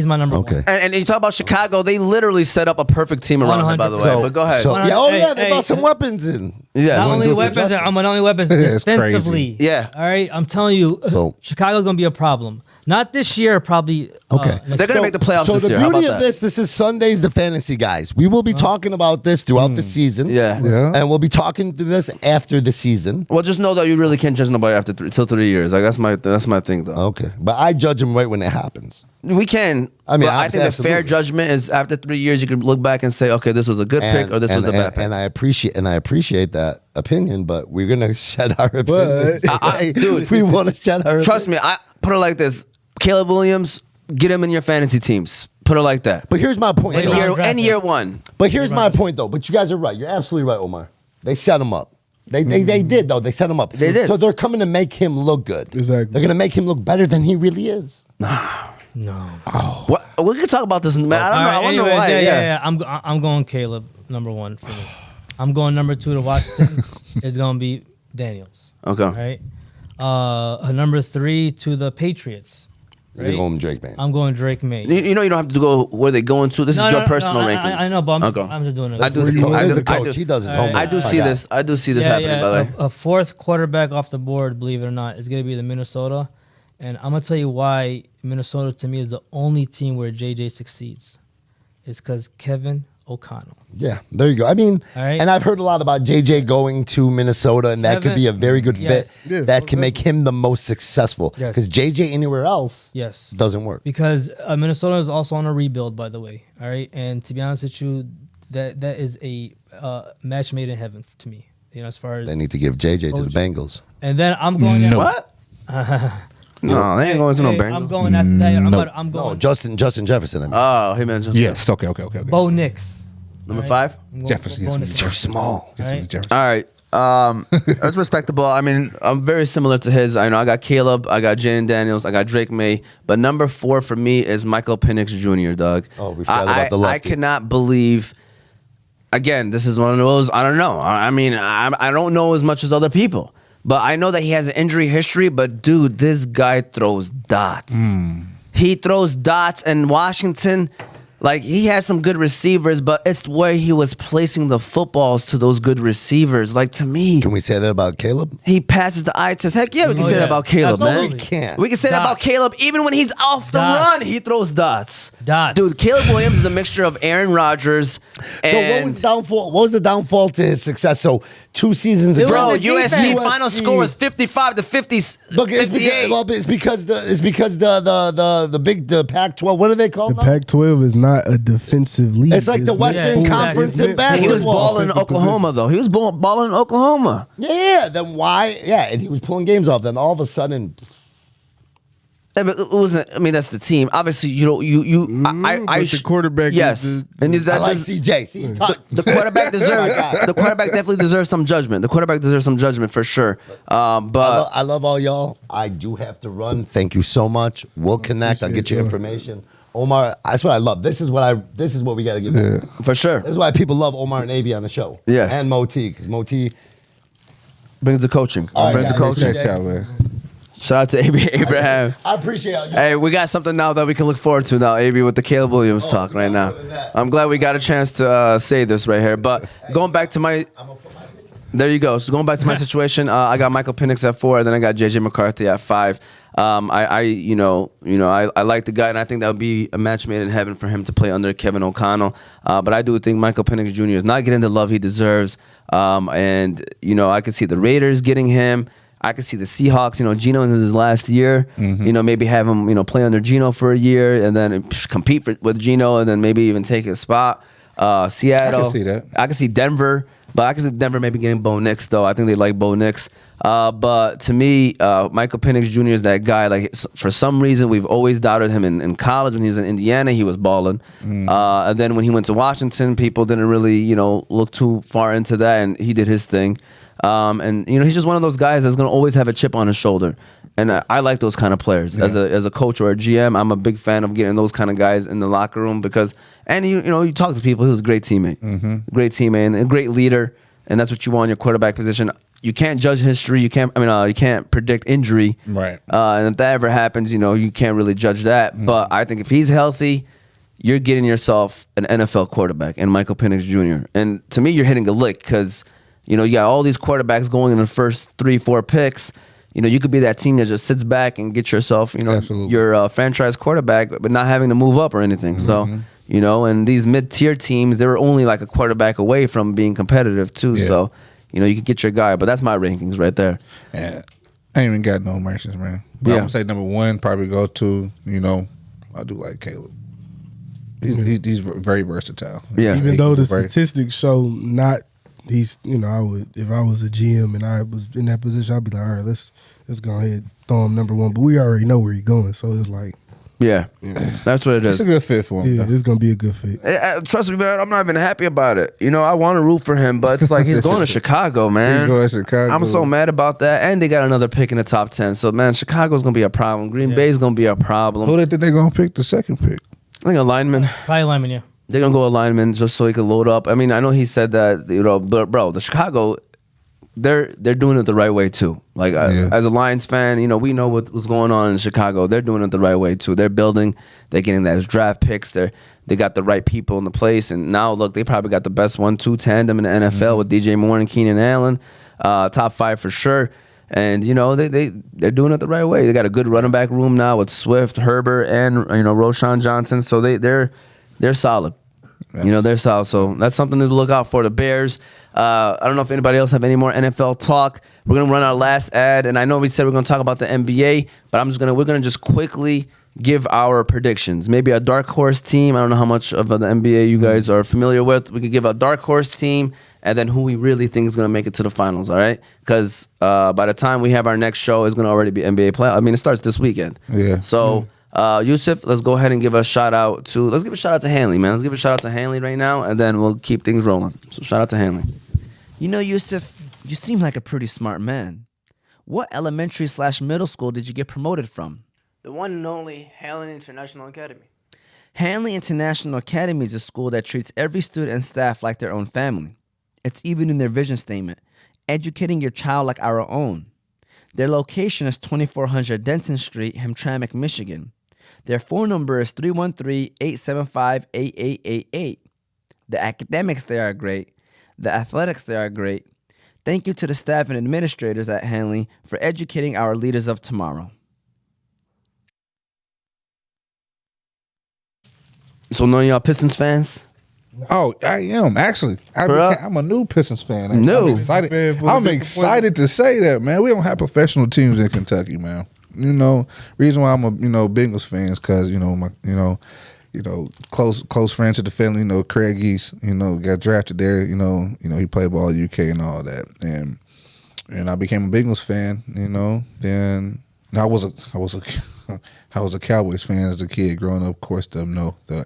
my number Okay. one. And you talk about Chicago, they literally set up a perfect team around him, by the way. 100%. But go ahead. So, yeah, oh Hey, yeah, they hey, brought some weapons in. yeah. Not only do it for weapons, Justin. I'm not only weapons It's defensively. crazy. Yeah. All right, I'm telling you, So- Chicago's gonna be a problem. Not this year, probably. Okay. They're going to make the playoffs So this the year. How beauty about of that? this is Sundays, the fantasy guys. We will be talking about this throughout the season. Yeah. Yeah. And we'll be talking through this after the season. Well, just know that you really can't judge nobody after till 3 years. Like that's my thing, though. Okay. But I judge them right when it happens. We can. I mean, but I think the fair absolutely. judgment is after 3 years, you can look back and say, okay, this was a good pick or this was a bad pick. And I appreciate that opinion, but we're gonna shed our opinion. Dude, we want to shed our Trust me, I put it like this: Caleb Williams, get him in your fantasy teams. Put it like that. But here's my point. Wait, though. draft In pick. year one. But here's my point, though. But you guys are right. You're absolutely right, Omar. They set him up. They did, though. They set him up. They did. So they're coming to make him look good. Exactly. They're going to make him look better than he really is. No. What? We could talk about this. Man, I don't know. All right, I wonder anyways, why. yeah. I'm going Caleb number 1 for me. I'm going number 2 to Washington. It's gonna be Daniels. Okay. All right. Number 3 to the Patriots. They're going Drake, man. I'm going Drake May. You know you don't have to go where they going to. This is your personal rankings. I know, but Okay. I'm just doing it. I do. He's the I coach. do- He does his All right. homework. I do see this. I do see this happening. By the way. A fourth quarterback off the board, believe it or not, is going to be the Minnesota. And I'm going to tell you why Minnesota, to me, is the only team where JJ succeeds. It's because Kevin O'Connell. Yeah, there you go. I mean, All right. and I've heard a lot about JJ going to Minnesota, and that could Kevin- be a very good yes. fit. Yeah, That can make him the most successful. Yes. Because JJ anywhere else Yes. doesn't work. Because Minnesota is also on a rebuild, by the way. All right. And to be honest with you, that is a match made in heaven to me. You know, as far as. They need to give JJ to the Coach. Bengals. And then I'm going. What? No, they ain't going to no Bengals. I'm going after that. I'm No, going. Justin Jefferson. I mean. Oh, he mentioned Yes. Okay. Bo Nix. number All 5. I'm going Jefferson, Bo yes, Nix. Mr. You're small. Yes, All right. Mr. Jefferson. All right. That's respectable. I mean, I'm very similar to his. I know I got Caleb, I got Jaden Daniels, I got Drake May, but number 4 for me is Michael Penix Jr. Dog. Oh, we forgot about the I lefty. cannot believe. Again, this is one of those. I don't know. I mean, I don't know as much as other people, but I know that he has an injury history. But dude, this guy throws dots. He throws dots, and Washington. Like, he had some good receivers, but it's where he was placing the footballs to those good receivers. Like, to me, Can we say that about Caleb? he passes the eye test. Heck yeah, we can Oh, say that yeah. about Caleb, Absolutely. man. We can't. We can say that about Dots. Caleb. Even when he's off the Dots. run, he throws dots. Dots. Dude, Caleb Williams is a mixture of Aaron Rodgers and... So what was the downfall? What was the downfall to his success? So 2 seasons It ago, Bro, was the USC defense. final score was 55 to 50, Look, it's 58. because the Pac-12. What are they called? The now? Pac-12 is not a defensive league. It's like the Western Yeah, Conference exactly. in basketball. He was balling in Oklahoma, though. He was balling in Oklahoma. Yeah, then why? Yeah, and he was pulling games off. Then all of a sudden, Yeah, but it wasn't. I mean, that's the team. Obviously, you don't. but the quarterback is Yes, the- and I that like does- CJ. See, the quarterback deserves. God. The quarterback definitely deserves some judgment. The quarterback deserves some judgment for sure. But I love all y'all. I do have to run. Thank you so much. We'll connect. I'll get you information. Omar, that's what I love. This is what we got to get. for sure, This is why people love Omar and AB on the show. Yes. And Moti, because Moti. brings the coaching. All right, Brings the guys. coaching. Okay. Shout, man. Shout out to AB Abraham. I appreciate y'all. Hey, we got something now that we can look forward to now, AB, with the Caleb Williams talk right now. more than that. I'm glad we got a chance to say this right here. But going back to my, I'm gonna put my picture. There you go. So going back to my situation, I got Michael Penix at 4, and then I got JJ McCarthy at 5. I like the guy, and I think that would be a match made in heaven for him to play under Kevin O'Connell. But I do think Michael Penix Jr. is not getting the love he deserves. And I could see the Raiders getting him. I could see the Seahawks. Geno in his last year. Maybe have him play under Geno for a year, and then compete with Geno, and then maybe even take his spot. Seattle. I can see that. I can see Denver. But I can see Denver maybe getting Bo Nix, though. I think they like Bo Nix. But to me, Michael Penix Jr. is that guy. Like, for some reason, we've always doubted him in college. When he was in Indiana, he was balling. And then when he went to Washington, people didn't really, look too far into that, and he did his thing. And he's just one of those guys that's going to always have a chip on his shoulder. And I like those kind of players. Yeah. As a coach or a GM, I'm a big fan of getting those kind of guys in the locker room because, and you talk to people, he was a great teammate. Great teammate and a great leader. And that's what you want in your quarterback position. You can't judge history. You can't predict injury. Right. And if that ever happens, you can't really judge that. But I think if he's healthy, you're getting yourself an NFL quarterback and Michael Penix Jr. And to me, you're hitting a lick because, you got all these quarterbacks going in the first 3-4 picks. You could be that team that just sits back and get yourself, your franchise quarterback, but not having to move up or anything. So, and these mid-tier teams, they were only like a quarterback away from being competitive too. Yeah. So, you could get your guy. But that's my rankings right there. Yeah. I ain't even got no mentions, man. But I'm going to say number 1 probably go to, I do like Caleb. He's very versatile. Yeah. Even though the statistics show not, he's, I would, if I was a GM and I was in that position, I'd be like, all right, let's go ahead and throw him number 1. But we already know where he's going, so it's like, yeah, that's what it is. It's a good fit for him. Yeah, it's gonna be a good fit. Trust me, man. I'm not even happy about it. I want to root for him, but it's like he's going to Chicago, man. He's going to Chicago. I'm so mad about that, and they got another pick in the top 10. So, man, Chicago's gonna be a problem. Green Bay's gonna be a problem. Who they think they're gonna pick the second pick? I think a lineman. Probably lineman, yeah. They're gonna go a lineman just so he can load up. I mean, I know he said that, but bro, the Chicago, they're doing it the right way too. Like as a Lions fan, we know what's going on in Chicago. They're doing it the right way too. They're building. They're getting those draft picks. They got the right people in the place. And now look, they probably got the best 1-2 tandem in the NFL with DJ Moore and Keenan Allen, top 5 for sure. And they're doing it the right way. They got a good running back room now with Swift, Herbert, and Roshan Johnson. So they're solid. Yeah. They're solid. So that's something to look out for. The Bears. I don't know if anybody else have any more NFL talk. We're gonna run our last ad, and I know we said we're gonna talk about the NBA, but we're gonna just quickly give our predictions. Maybe a dark horse team. I don't know how much of the NBA you guys are familiar with. We could give a dark horse team, and then who we really think is gonna make it to the finals. All right? Because by the time we have our next show, it's gonna already be NBA play. I mean, it starts this weekend. Yeah. So. Yusuf, let's go ahead and give a shout out to Hanley, man. Let's give a shout out to Hanley right now, and then we'll keep things rolling. So shout out to Hanley. Yusuf, you seem like a pretty smart man. What elementary/middle school did you get promoted from? The one and only Hanley International Academy. Hanley International Academy is a school that treats every student and staff like their own family. It's even in their vision statement, educating your child like our own. Their location is 2400 Denton Street, Hamtramck, Michigan. Their phone number is 313-875-8888. The academics there are great. The athletics there are great. Thank you to the staff and administrators at Hanley for educating our leaders of tomorrow. So none of y'all Pistons fans? Oh, I am actually. I'm a new Pistons fan. No. I'm excited to say that, man. We don't have professional teams in Kentucky, man. Reason why I'm a Bengals fan is because my close friends to the family. Craig Guyz, got drafted there. He played ball at UK and all that, and I became a Bengals fan. Then I was a Cowboys fan as a kid growing up. Of course, the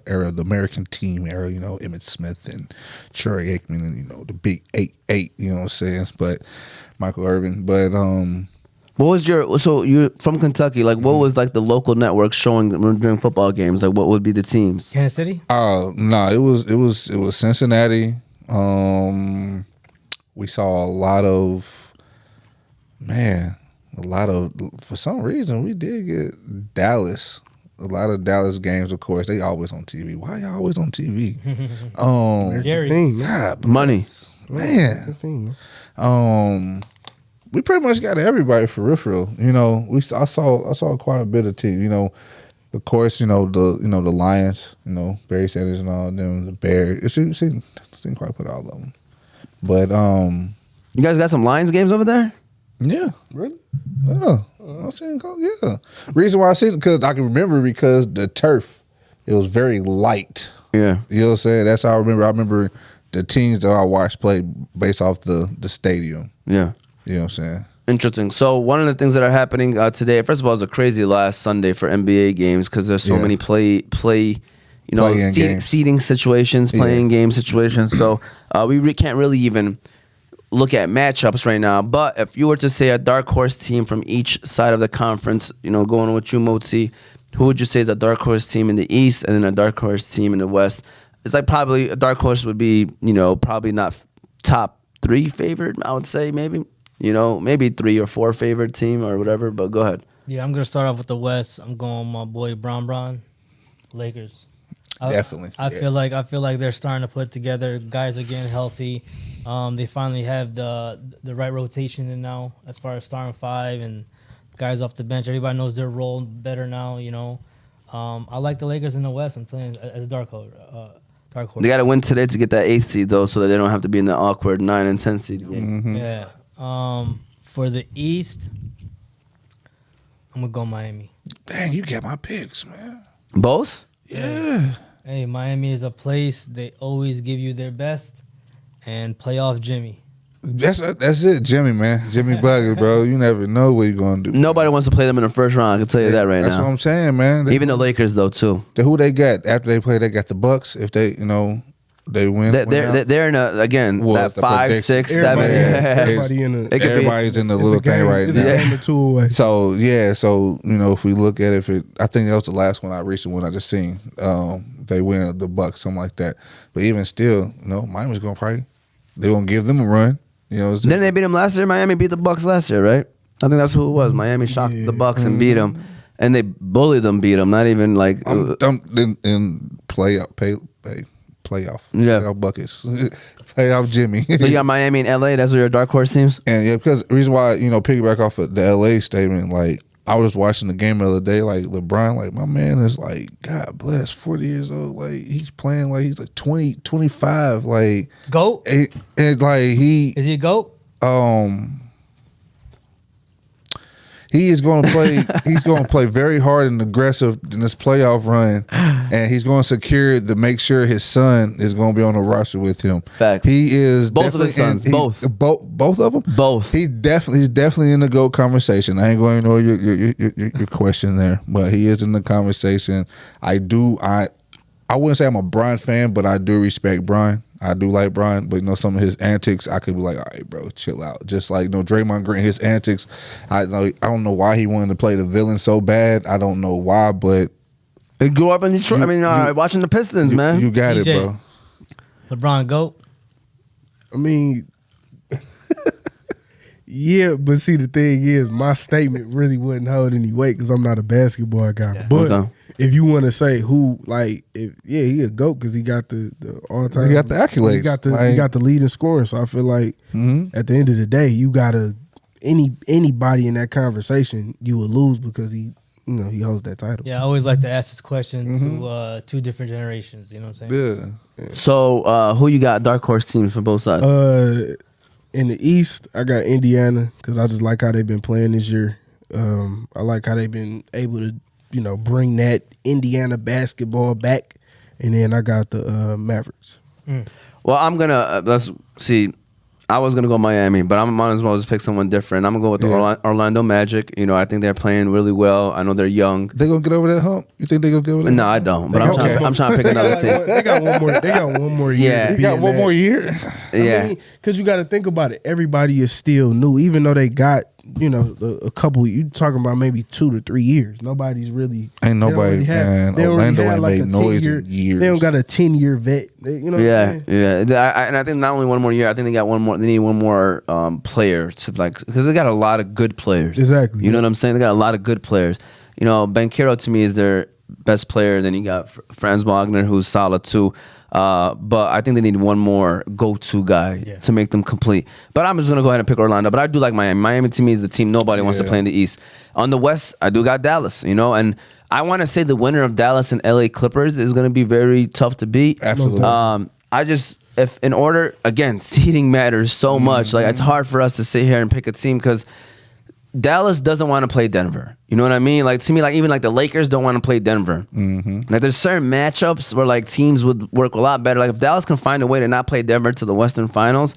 era of the American team era, Emmitt Smith and Troy Aikman and, the big 8-8, you know what I'm saying? But Michael Irvin. But what was so you're from Kentucky, like what was like the local network showing during football games? Like what would be the teams? Kansas City? No, it was Cincinnati. We saw a lot of for some reason, we did get Dallas. A lot of Dallas games, of course. They always on TV. Why y'all always on TV? Gary. God, Money. Man. 16, man. We pretty much got everybody for real. You know, I saw quite a bit of team. You know, of course, the Lions. You know, Barry Sanders and all of them. The Bears. Didn't quite put all of them, but You guys got some Lions games over there? yeah, Really? yeah. I seen, yeah. Reason why I seen it because I can remember because the turf it was very light. Yeah. You know what I'm saying? That's how I remember. I remember the teams that I watched play based off the stadium. Yeah. You know what I'm saying? Interesting. So one of the things that are happening today, first of all, it was a crazy last Sunday for NBA games because there's so many play seating situations, playing game situations. So we can't really even look at matchups right now. But if you were to say a dark horse team from each side of the conference, going with you, Motzi, who would you say is a dark horse team in the East and then a dark horse team in the West? It's like probably a dark horse would be, probably not top 3 favored, I would say maybe. Maybe 3 or 4 favorite team or whatever, but go ahead. Yeah, I'm gonna start off with the West. I'm going my boy Bron, Lakers. Definitely. I feel like they're starting to put together. Guys are getting healthy. They finally have the right rotation in now as far as starting 5 and guys off the bench. Everybody knows their role better now. I like the Lakers in the West. I'm telling you, as dark horse. They got to win today to get that 8th seed though, so that they don't have to be in the awkward 9 and 10 seed game. Mm-hmm. Yeah. For the East, I'm gonna go Miami. Dang, you got my picks, man. Both? Yeah. Hey, Miami is a place they always give you their best, and playoff Jimmy. That's it, Jimmy, man. Jimmy Bucket, bro. You never know what he's gonna do. Nobody wants to play them in the first round. I can tell you that right That's now. what I'm saying, man. Even the Lakers though too. Who they got after they play? They got the Bucks. If they, they win. They're in a that the 5, prediction. 6, 7. Everybody's in the little thing right now. It's a 2 away. So if we look at it, I think that was the last one I just seen. They win the Bucks, something like that. But even still, Miami's they're gonna give them a run. Didn't they beat them last year? Miami beat the Bucks last year, right? I think that's who it was. Miami shocked the Bucks and beat them, and they bullied them, beat them. Not even like I'm in playoff. Playoff buckets. Playoff Jimmy. So you got Miami and LA. That's where your dark horse teams. And yeah, because the reason why piggyback off of the LA statement, like I was watching the game the other day, like LeBron, like my man is like God bless, 40 years old, like he's playing like he's like 20, 25, like GOAT. And like Is he a GOAT? He is going to play. He's going to play very hard and aggressive in this playoff run, and he's going to make sure his son is going to be on the roster with him. Facts. He is both of his sons. Both of them. Both. He's definitely in the GOAT conversation. I ain't going to ignore your question there, but he is in the conversation. I wouldn't say I'm a Bron fan, but I do respect Bron. I do like Bron, but some of his antics, I could be like, all right, bro, chill out. Just like Draymond Green, his antics, I don't know why he wanted to play the villain so bad. I don't know why, but he grew up in Detroit. Watching the Pistons, man. You got DJ, it, bro. LeBron GOAT. I mean, yeah, but see, the thing is, my statement really wouldn't hold any weight because I'm not a basketball guy. Yeah. But Okay. if you want to say who, he a GOAT because he got the all time. He got the accolades. He got the lead in scoring. So I feel like at the end of the day, you gotta anybody in that conversation, you will lose because he holds that title. Yeah, I always like to ask this question to 2 different generations. You know what I'm saying? Yeah. So who you got dark horse teams for both sides? In the East, I got Indiana because I just like how they've been playing this year. I like how they've been able to bring that Indiana basketball back. And then I got the Mavericks. Well, I'm gonna let's see. I was gonna go Miami, but I might as well just pick someone different. I'm gonna go with the Orlando Magic. I think they're playing really well. I know they're young. They gonna get over that hump? You think they gonna get over that? No, I don't. But I'm trying to pick another team. They got one more. They got one more year. Yeah. to They be got in one that. more year. Yeah. Because you got to think about it. Everybody is still new, even though they got a couple. You talking about maybe 2 to 3 years. Nobody's really. Ain't nobody, man. Orlando ain't made noise in years. They don't got a 10-year vet. What I'm saying? And I think not only one more year. I think they got one more. They need one more player to because they got a lot of good players. Exactly. You know what I'm saying? They got a lot of good players. Bankero to me is their best player. Then you got Franz Wagner, who's solid too. But I think they need one more go-to guy to make them complete. But I'm just gonna go ahead and pick Orlando. But I do like Miami. Miami to me is the team nobody wants to play in the East. On the West, I do got Dallas. You know, and I want to say the winner of Dallas and LA Clippers is gonna be very tough to beat. Absolutely. If in order, again, seeding matters so much. Like, it's hard for us to sit here and pick a team because Dallas doesn't want to play Denver. You know what I mean? Like, to me, like even like the Lakers don't want to play Denver. Like, there's certain matchups where like teams would work a lot better. Like, if Dallas can find a way to not play Denver to the Western Finals,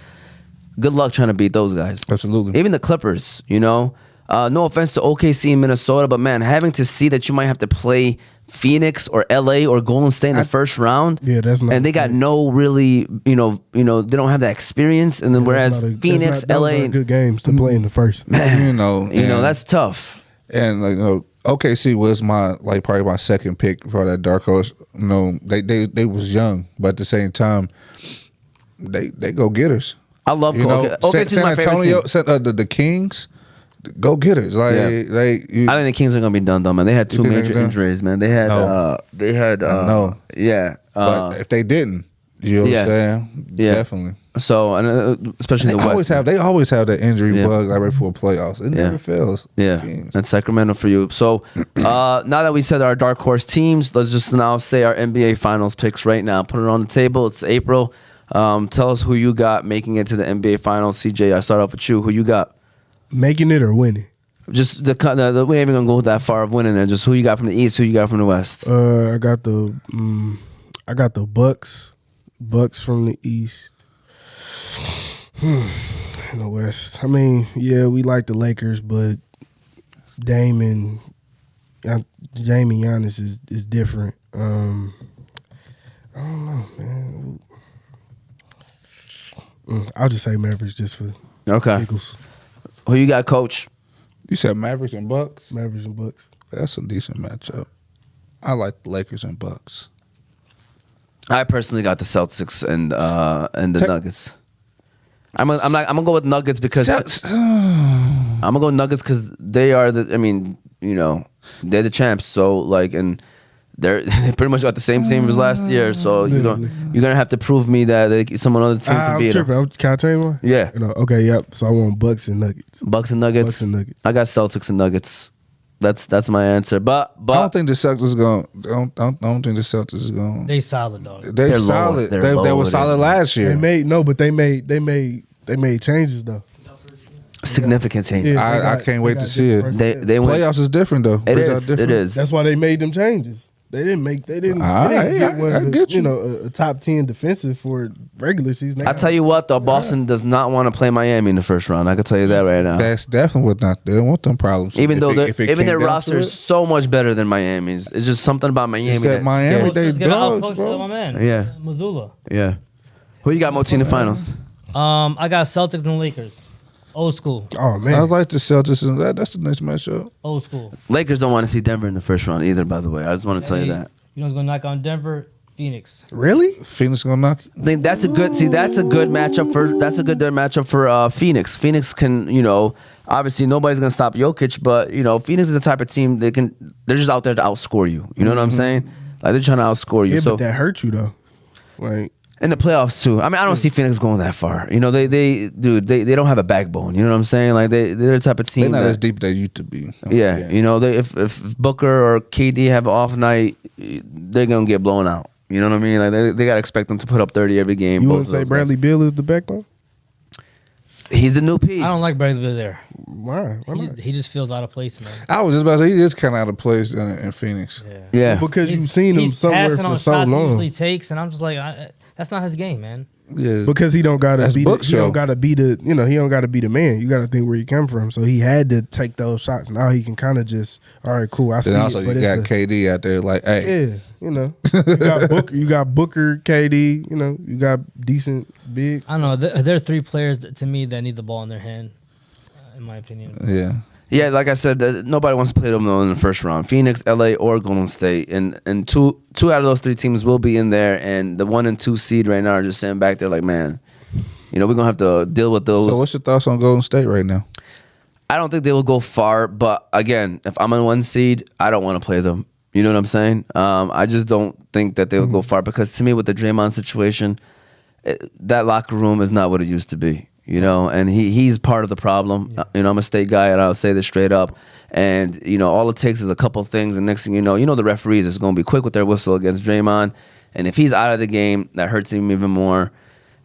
good luck trying to beat those guys. Absolutely. Even the Clippers, you know? No offense to OKC in Minnesota, but man, having to see that you might have to play Phoenix or LA or Golden State in the first round. Yeah, that's not. And they got no really, they don't have that experience. And then whereas Phoenix, LA, those are good games to play in the first. man, and- that's tough. And like OKC was probably my second pick for that dark horse. They was young, but at the same time, they go getters. I love OKC's San my favorite Antonio, team. the Kings, go getters. I think the Kings are gonna be done though, man. They had two think they're major done? injuries, man. They had No. But if they didn't, you know what I'm saying? yeah. Definitely. So, and especially in the West. They always have that injury bug right before playoffs. It never fails. Yeah, Kings. that's Sacramento for you. So now that we said our dark horse teams, let's just now say our NBA Finals picks right now. Put it on the table. It's April. Tell us who you got making it to the NBA Finals. CJ, I start off with you. Who you got? Making it or winning? Just we ain't even gonna go that far of winning it. Just who you got from the East, who you got from the West. I got the Bucks. Bucks from the East. In the West. I mean, yeah, we like the Lakers, but Jamie Giannis is different. I don't know, man. I'll just say Mavericks just for giggles. Who you got, Coach? You said Mavericks and Bucks? Mavericks and Bucks. That's a decent matchup. I like the Lakers and Bucks. I personally got the Celtics and the Nuggets. I'm gonna go with Nuggets because I'm gonna go Nuggets because they are they're the champs. So like, and they pretty much got the same team as last year. So you're gonna have to prove me that some other team can beat them. Can I tell you one? Yeah. Okay. Yep. So I want Bucks and Nuggets. Bucks and Nuggets. Bucks and Nuggets. I got Celtics and Nuggets. That's my answer. But I don't think the Celtics going. I don't think the Celtics is going. They solid, dog. They're solid. They're They were loaded. solid last year. They made changes though. significant changes. Yeah. I can't wait to see it. They went. Playoffs is different though. It Playoffs is. different. It is. That's why they made them changes. They didn't get one I of the, get you. a top 10 defensive for regular season. I tell you what, though, Boston does not want to play Miami in the first round. I can tell you that right now. That's definitely what not. They don't want them problems. Even though if it even came their down to roster is it, so much better than Miami's. It's just something about Miami. It's that Miami, scares- they Let's get out dogs, coach bro. my man. Yeah. Missoula. Yeah. Who you got, Moti, in the finals? I got Celtics and Lakers. Old school. Oh I man, like the Celtics. And that's the next matchup. Old school. Lakers don't want to see Denver in the first round either, by the way. I just want to tell you Hey, that. You know who's gonna knock on Denver? Phoenix. really? Phoenix gonna knock. I think that's a good matchup for Phoenix. Phoenix can, obviously nobody's gonna stop Jokic, but Phoenix is the type of team they're just out there to outscore you. You know what I'm saying? Like they're trying to outscore you. Yeah, so but that hurt you though. Like in the playoffs too. I mean, I don't see Phoenix going that far. They don't have a backbone. You know what I'm saying? Like they're the type of team. They're not that- as deep as they used to be. Yeah, if Booker or KD have an off night, they're gonna get blown out. You know what I mean? Like they gotta expect them to put up 30 every game. you both wouldn't of say those Bradley Beal is the backbone? guys. He's the new piece. I don't like Bradley Beal there. Why? Why not? He just feels out of place, man. I was just about to say he is kind of out of place in Phoenix. Yeah. Because you've seen him He's somewhere passing for on so shots he long. usually takes, and I'm just like, that's not his game, man. Yeah, Because he don't gotta That's be book he don't show. gotta be the he don't gotta be the man. You gotta think where you come from. So he had to take those shots. Now he can kind of just all right, cool. I see then also it, but you got KD out there like, hey, yeah, you got Booker, KD. You got decent big. I don't know. There are three players to me that need the ball in their hand, in my opinion. yeah. Yeah, like I said, nobody wants to play them though in the first round. Phoenix, LA, or Golden State, and two out of those three teams will be in there, and the 1 and 2 seed right now are just sitting back there like, man, we're gonna have to deal with those. So what's your thoughts on Golden State right now? I don't think they will go far, but again, if I'm in 1 seed, I don't want to play them. You know what I'm saying? I just don't think that they would go far because to me, with the Draymond situation, that locker room is not what it used to be. You know, and he's part of the problem. You know, I'm a state guy, and I'll say this straight up. And you know, all it takes is a couple things, and next thing you know, the referees is going to be quick with their whistle against Draymond. And if he's out of the game, that hurts him even more.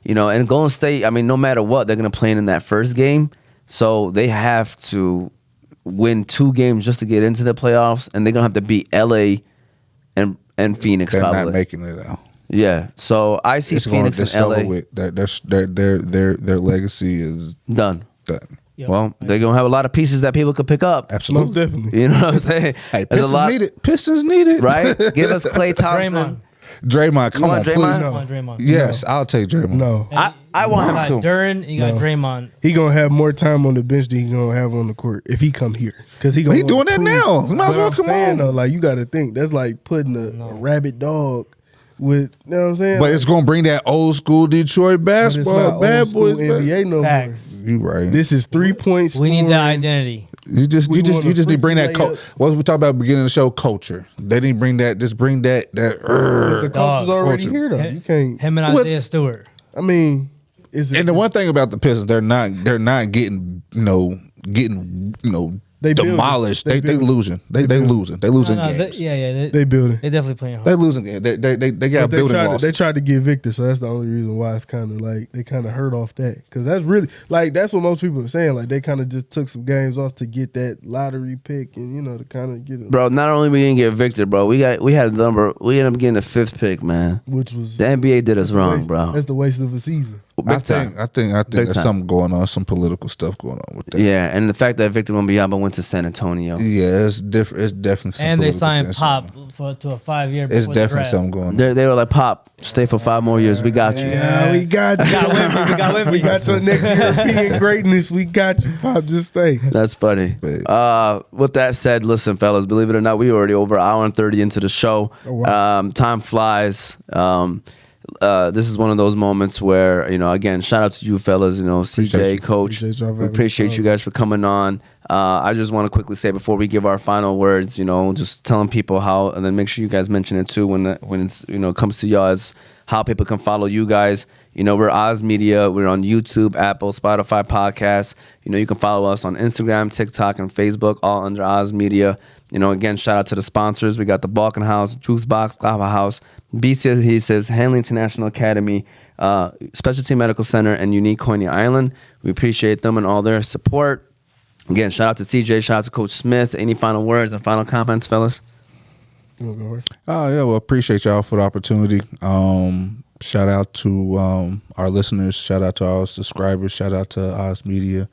You know, and Golden State, I mean, no matter what, they're going to play in that first game, so they have to win 2 games just to get into the playoffs, and they're going to have to beat LA and Phoenix. They're probably not making it out. Yeah, so I see Phoenix and LA with their legacy is done. Yep. Well, they're gonna have a lot of pieces that people could pick up. Absolutely. Most definitely. You know what I'm saying? Hey, There's Pistons need it. Pistons need it. right? Give us Klay Thompson. Draymond. Draymond, come You on, want please. Draymond? Come on, Draymond. Yes, I'll take Draymond. No, I want You him got to. Duren, you got No. Draymond. he gonna have more time on the bench than he gonna have on the court if he come here. Because he He doing that now. He might as well come on. Though, like you got to think that's like putting a rabid dog with. You know what I'm saying? But it's gonna bring that old school Detroit But it's basketball, not bad old school boys. NBA no more. Facts. You right. This is 3 points. We need that identity. You just We need want a to bring that. freaking layup. What we talked about at the beginning of the show, culture. They didn't bring that. Just bring that. The coach Dog. is already Culture. here though. You can't. Him and What? Isaiah Stewart. I mean, And the one thing about the Pistons, they're not getting They building. demolished. They They building. losing. They building. losing. They losing No, games. they building. They definitely playing hard. They losing games. They got But building blocks. they tried to get Victor, so that's the only reason why it's kind of like they kind of hurt off that because that's really like that's what most people are saying. Like they kind of just took some games off to get that lottery pick and to kind of get it, Bro, not only we didn't get Victor, bro, we ended up getting the 5th pick, man. which was The NBA did us wrong, waste. bro. That's the waste of a season. I Big time. think Big there's time. something going on, some political stuff going on with that. Yeah, and the fact that Victor Wembanyama went to San Antonio. Yeah, it's different. It's definitely some And they political signed things. Pop to a 5-year. It's before the definitely draft. something going on. They were like, Pop, stay for 5 more years. We got you. Yeah, we got you. We got Wemby. We got your next European greatness. We got you, Pop. Just stay. That's funny. With that said, listen, fellas, believe it or not, we already over an hour and 30 into the show. Oh, wow. Time flies. This is one of those moments where, again, shout out to you fellas, CJ, Coach. Appreciate y'all for We having appreciate me. you guys for coming on. I just want to quickly say before we give our final words, just telling people how, and then make sure you guys mention it too when it's comes to y'all, as how people can follow you guys. We're Oz Media. We're on YouTube, Apple, Spotify podcasts. You can follow us on Instagram, TikTok, and Facebook, all under Oz Media. Again, shout out to the sponsors. We got the Balkan House, Juice Box, Qahwah House, BC Adhesives, Hanley International Academy, Specialty Medical Center, and Unique Coney Island. We appreciate them and all their support. Again, shout out to CJ, shout out to Coach Smith. Any final words and final comments, fellas? You wanna go first? Oh yeah, well, appreciate y'all for the opportunity. Shout out to our listeners. Shout out to our subscribers. Shout out to Oz Media.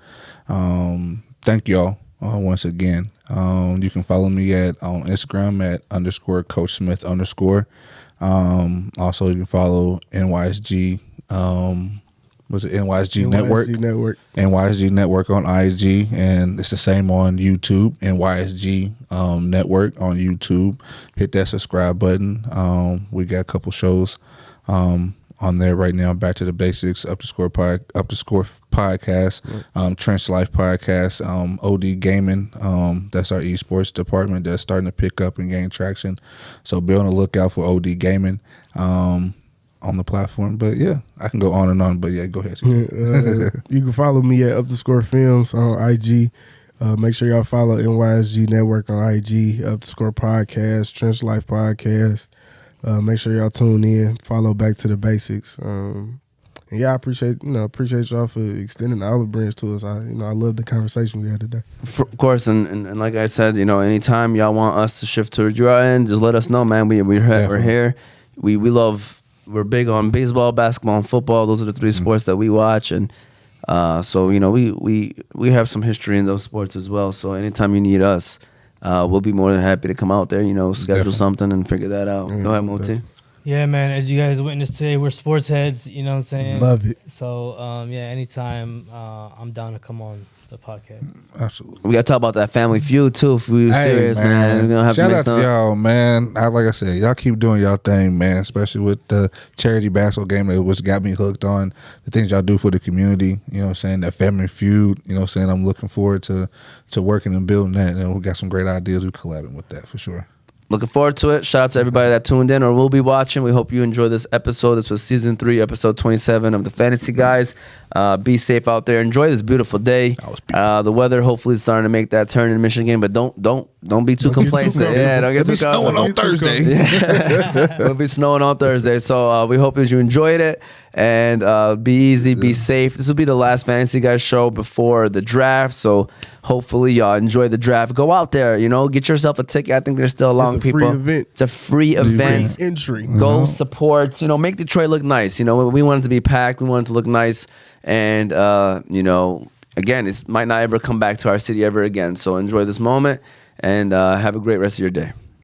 Thank y'all once again. You can follow me on Instagram at _Coach Smith _. Also, you can follow NYSG. Was it NYSG Network? Network. NYSG Network on IG, and it's the same on YouTube. NYSG Network on YouTube. Hit that subscribe button. We got a couple shows on there right now. Back to the Basics, Up to Score podcast, Trench Life podcast, OD Gaming. That's our esports department that's starting to pick up and gain traction. So be on the lookout for OD Gaming on the platform. But yeah, I can go on and on. But yeah, go ahead. You can follow me at Up to Score Films on IG. Make sure y'all follow NYSG Network on IG, Up to Score Podcast, Trench Life Podcast. Make sure y'all tune in. Follow Back to the Basics. And yeah, I appreciate y'all for extending the olive branch to us. I love the conversation we had today. Of course, and like I said, anytime y'all want us to shift towards your end, just let us know, man. We're here. We're big on baseball, basketball, and football. Those are the 3 sports that we watch, and so we have some history in those sports as well. So anytime you need us, we'll be more than happy to come out there. Schedule Definitely. something and figure that out. Go ahead, Moti. Yeah, man. As you guys witnessed today, we're sports heads. You know what I'm saying? Love it. So, anytime I'm down to come on the podcast. Absolutely. We got to talk about that Family Feud too. If we were serious, man. We're gonna have Shout to out make to some. y'all, man. Like I said, y'all keep doing y'all thing, man. Especially with the charity basketball game, that was got me hooked on the things y'all do for the community. You know what I'm saying? That Family Feud. You know what I'm saying? I'm looking forward to working and building that. And we got some great ideas. We collabing with that for sure. looking forward to it. Shout out to everybody that tuned in or will be watching. We hope you enjoy this episode. This was season 3, episode 27 of the Fantasy Guys. Be safe out there. Enjoy this beautiful day. The weather hopefully is starting to make that turn in Michigan, but don't be too complacent. Yeah, don't get too snowing on Thursday. Yeah. It'll be snowing on Thursday. So we hope that you enjoyed it, and be easy, be safe. This will be the last Fantasy Guys show before the draft. So hopefully y'all enjoy the draft. Go out there, get yourself a ticket. I think there's still a lot of people. Free event. It's a free event. Free entry. Go support. Make Detroit look nice. We want it to be packed. We want it to look nice. And again, it might not ever come back to our city ever again. So enjoy this moment and have a great rest of your day.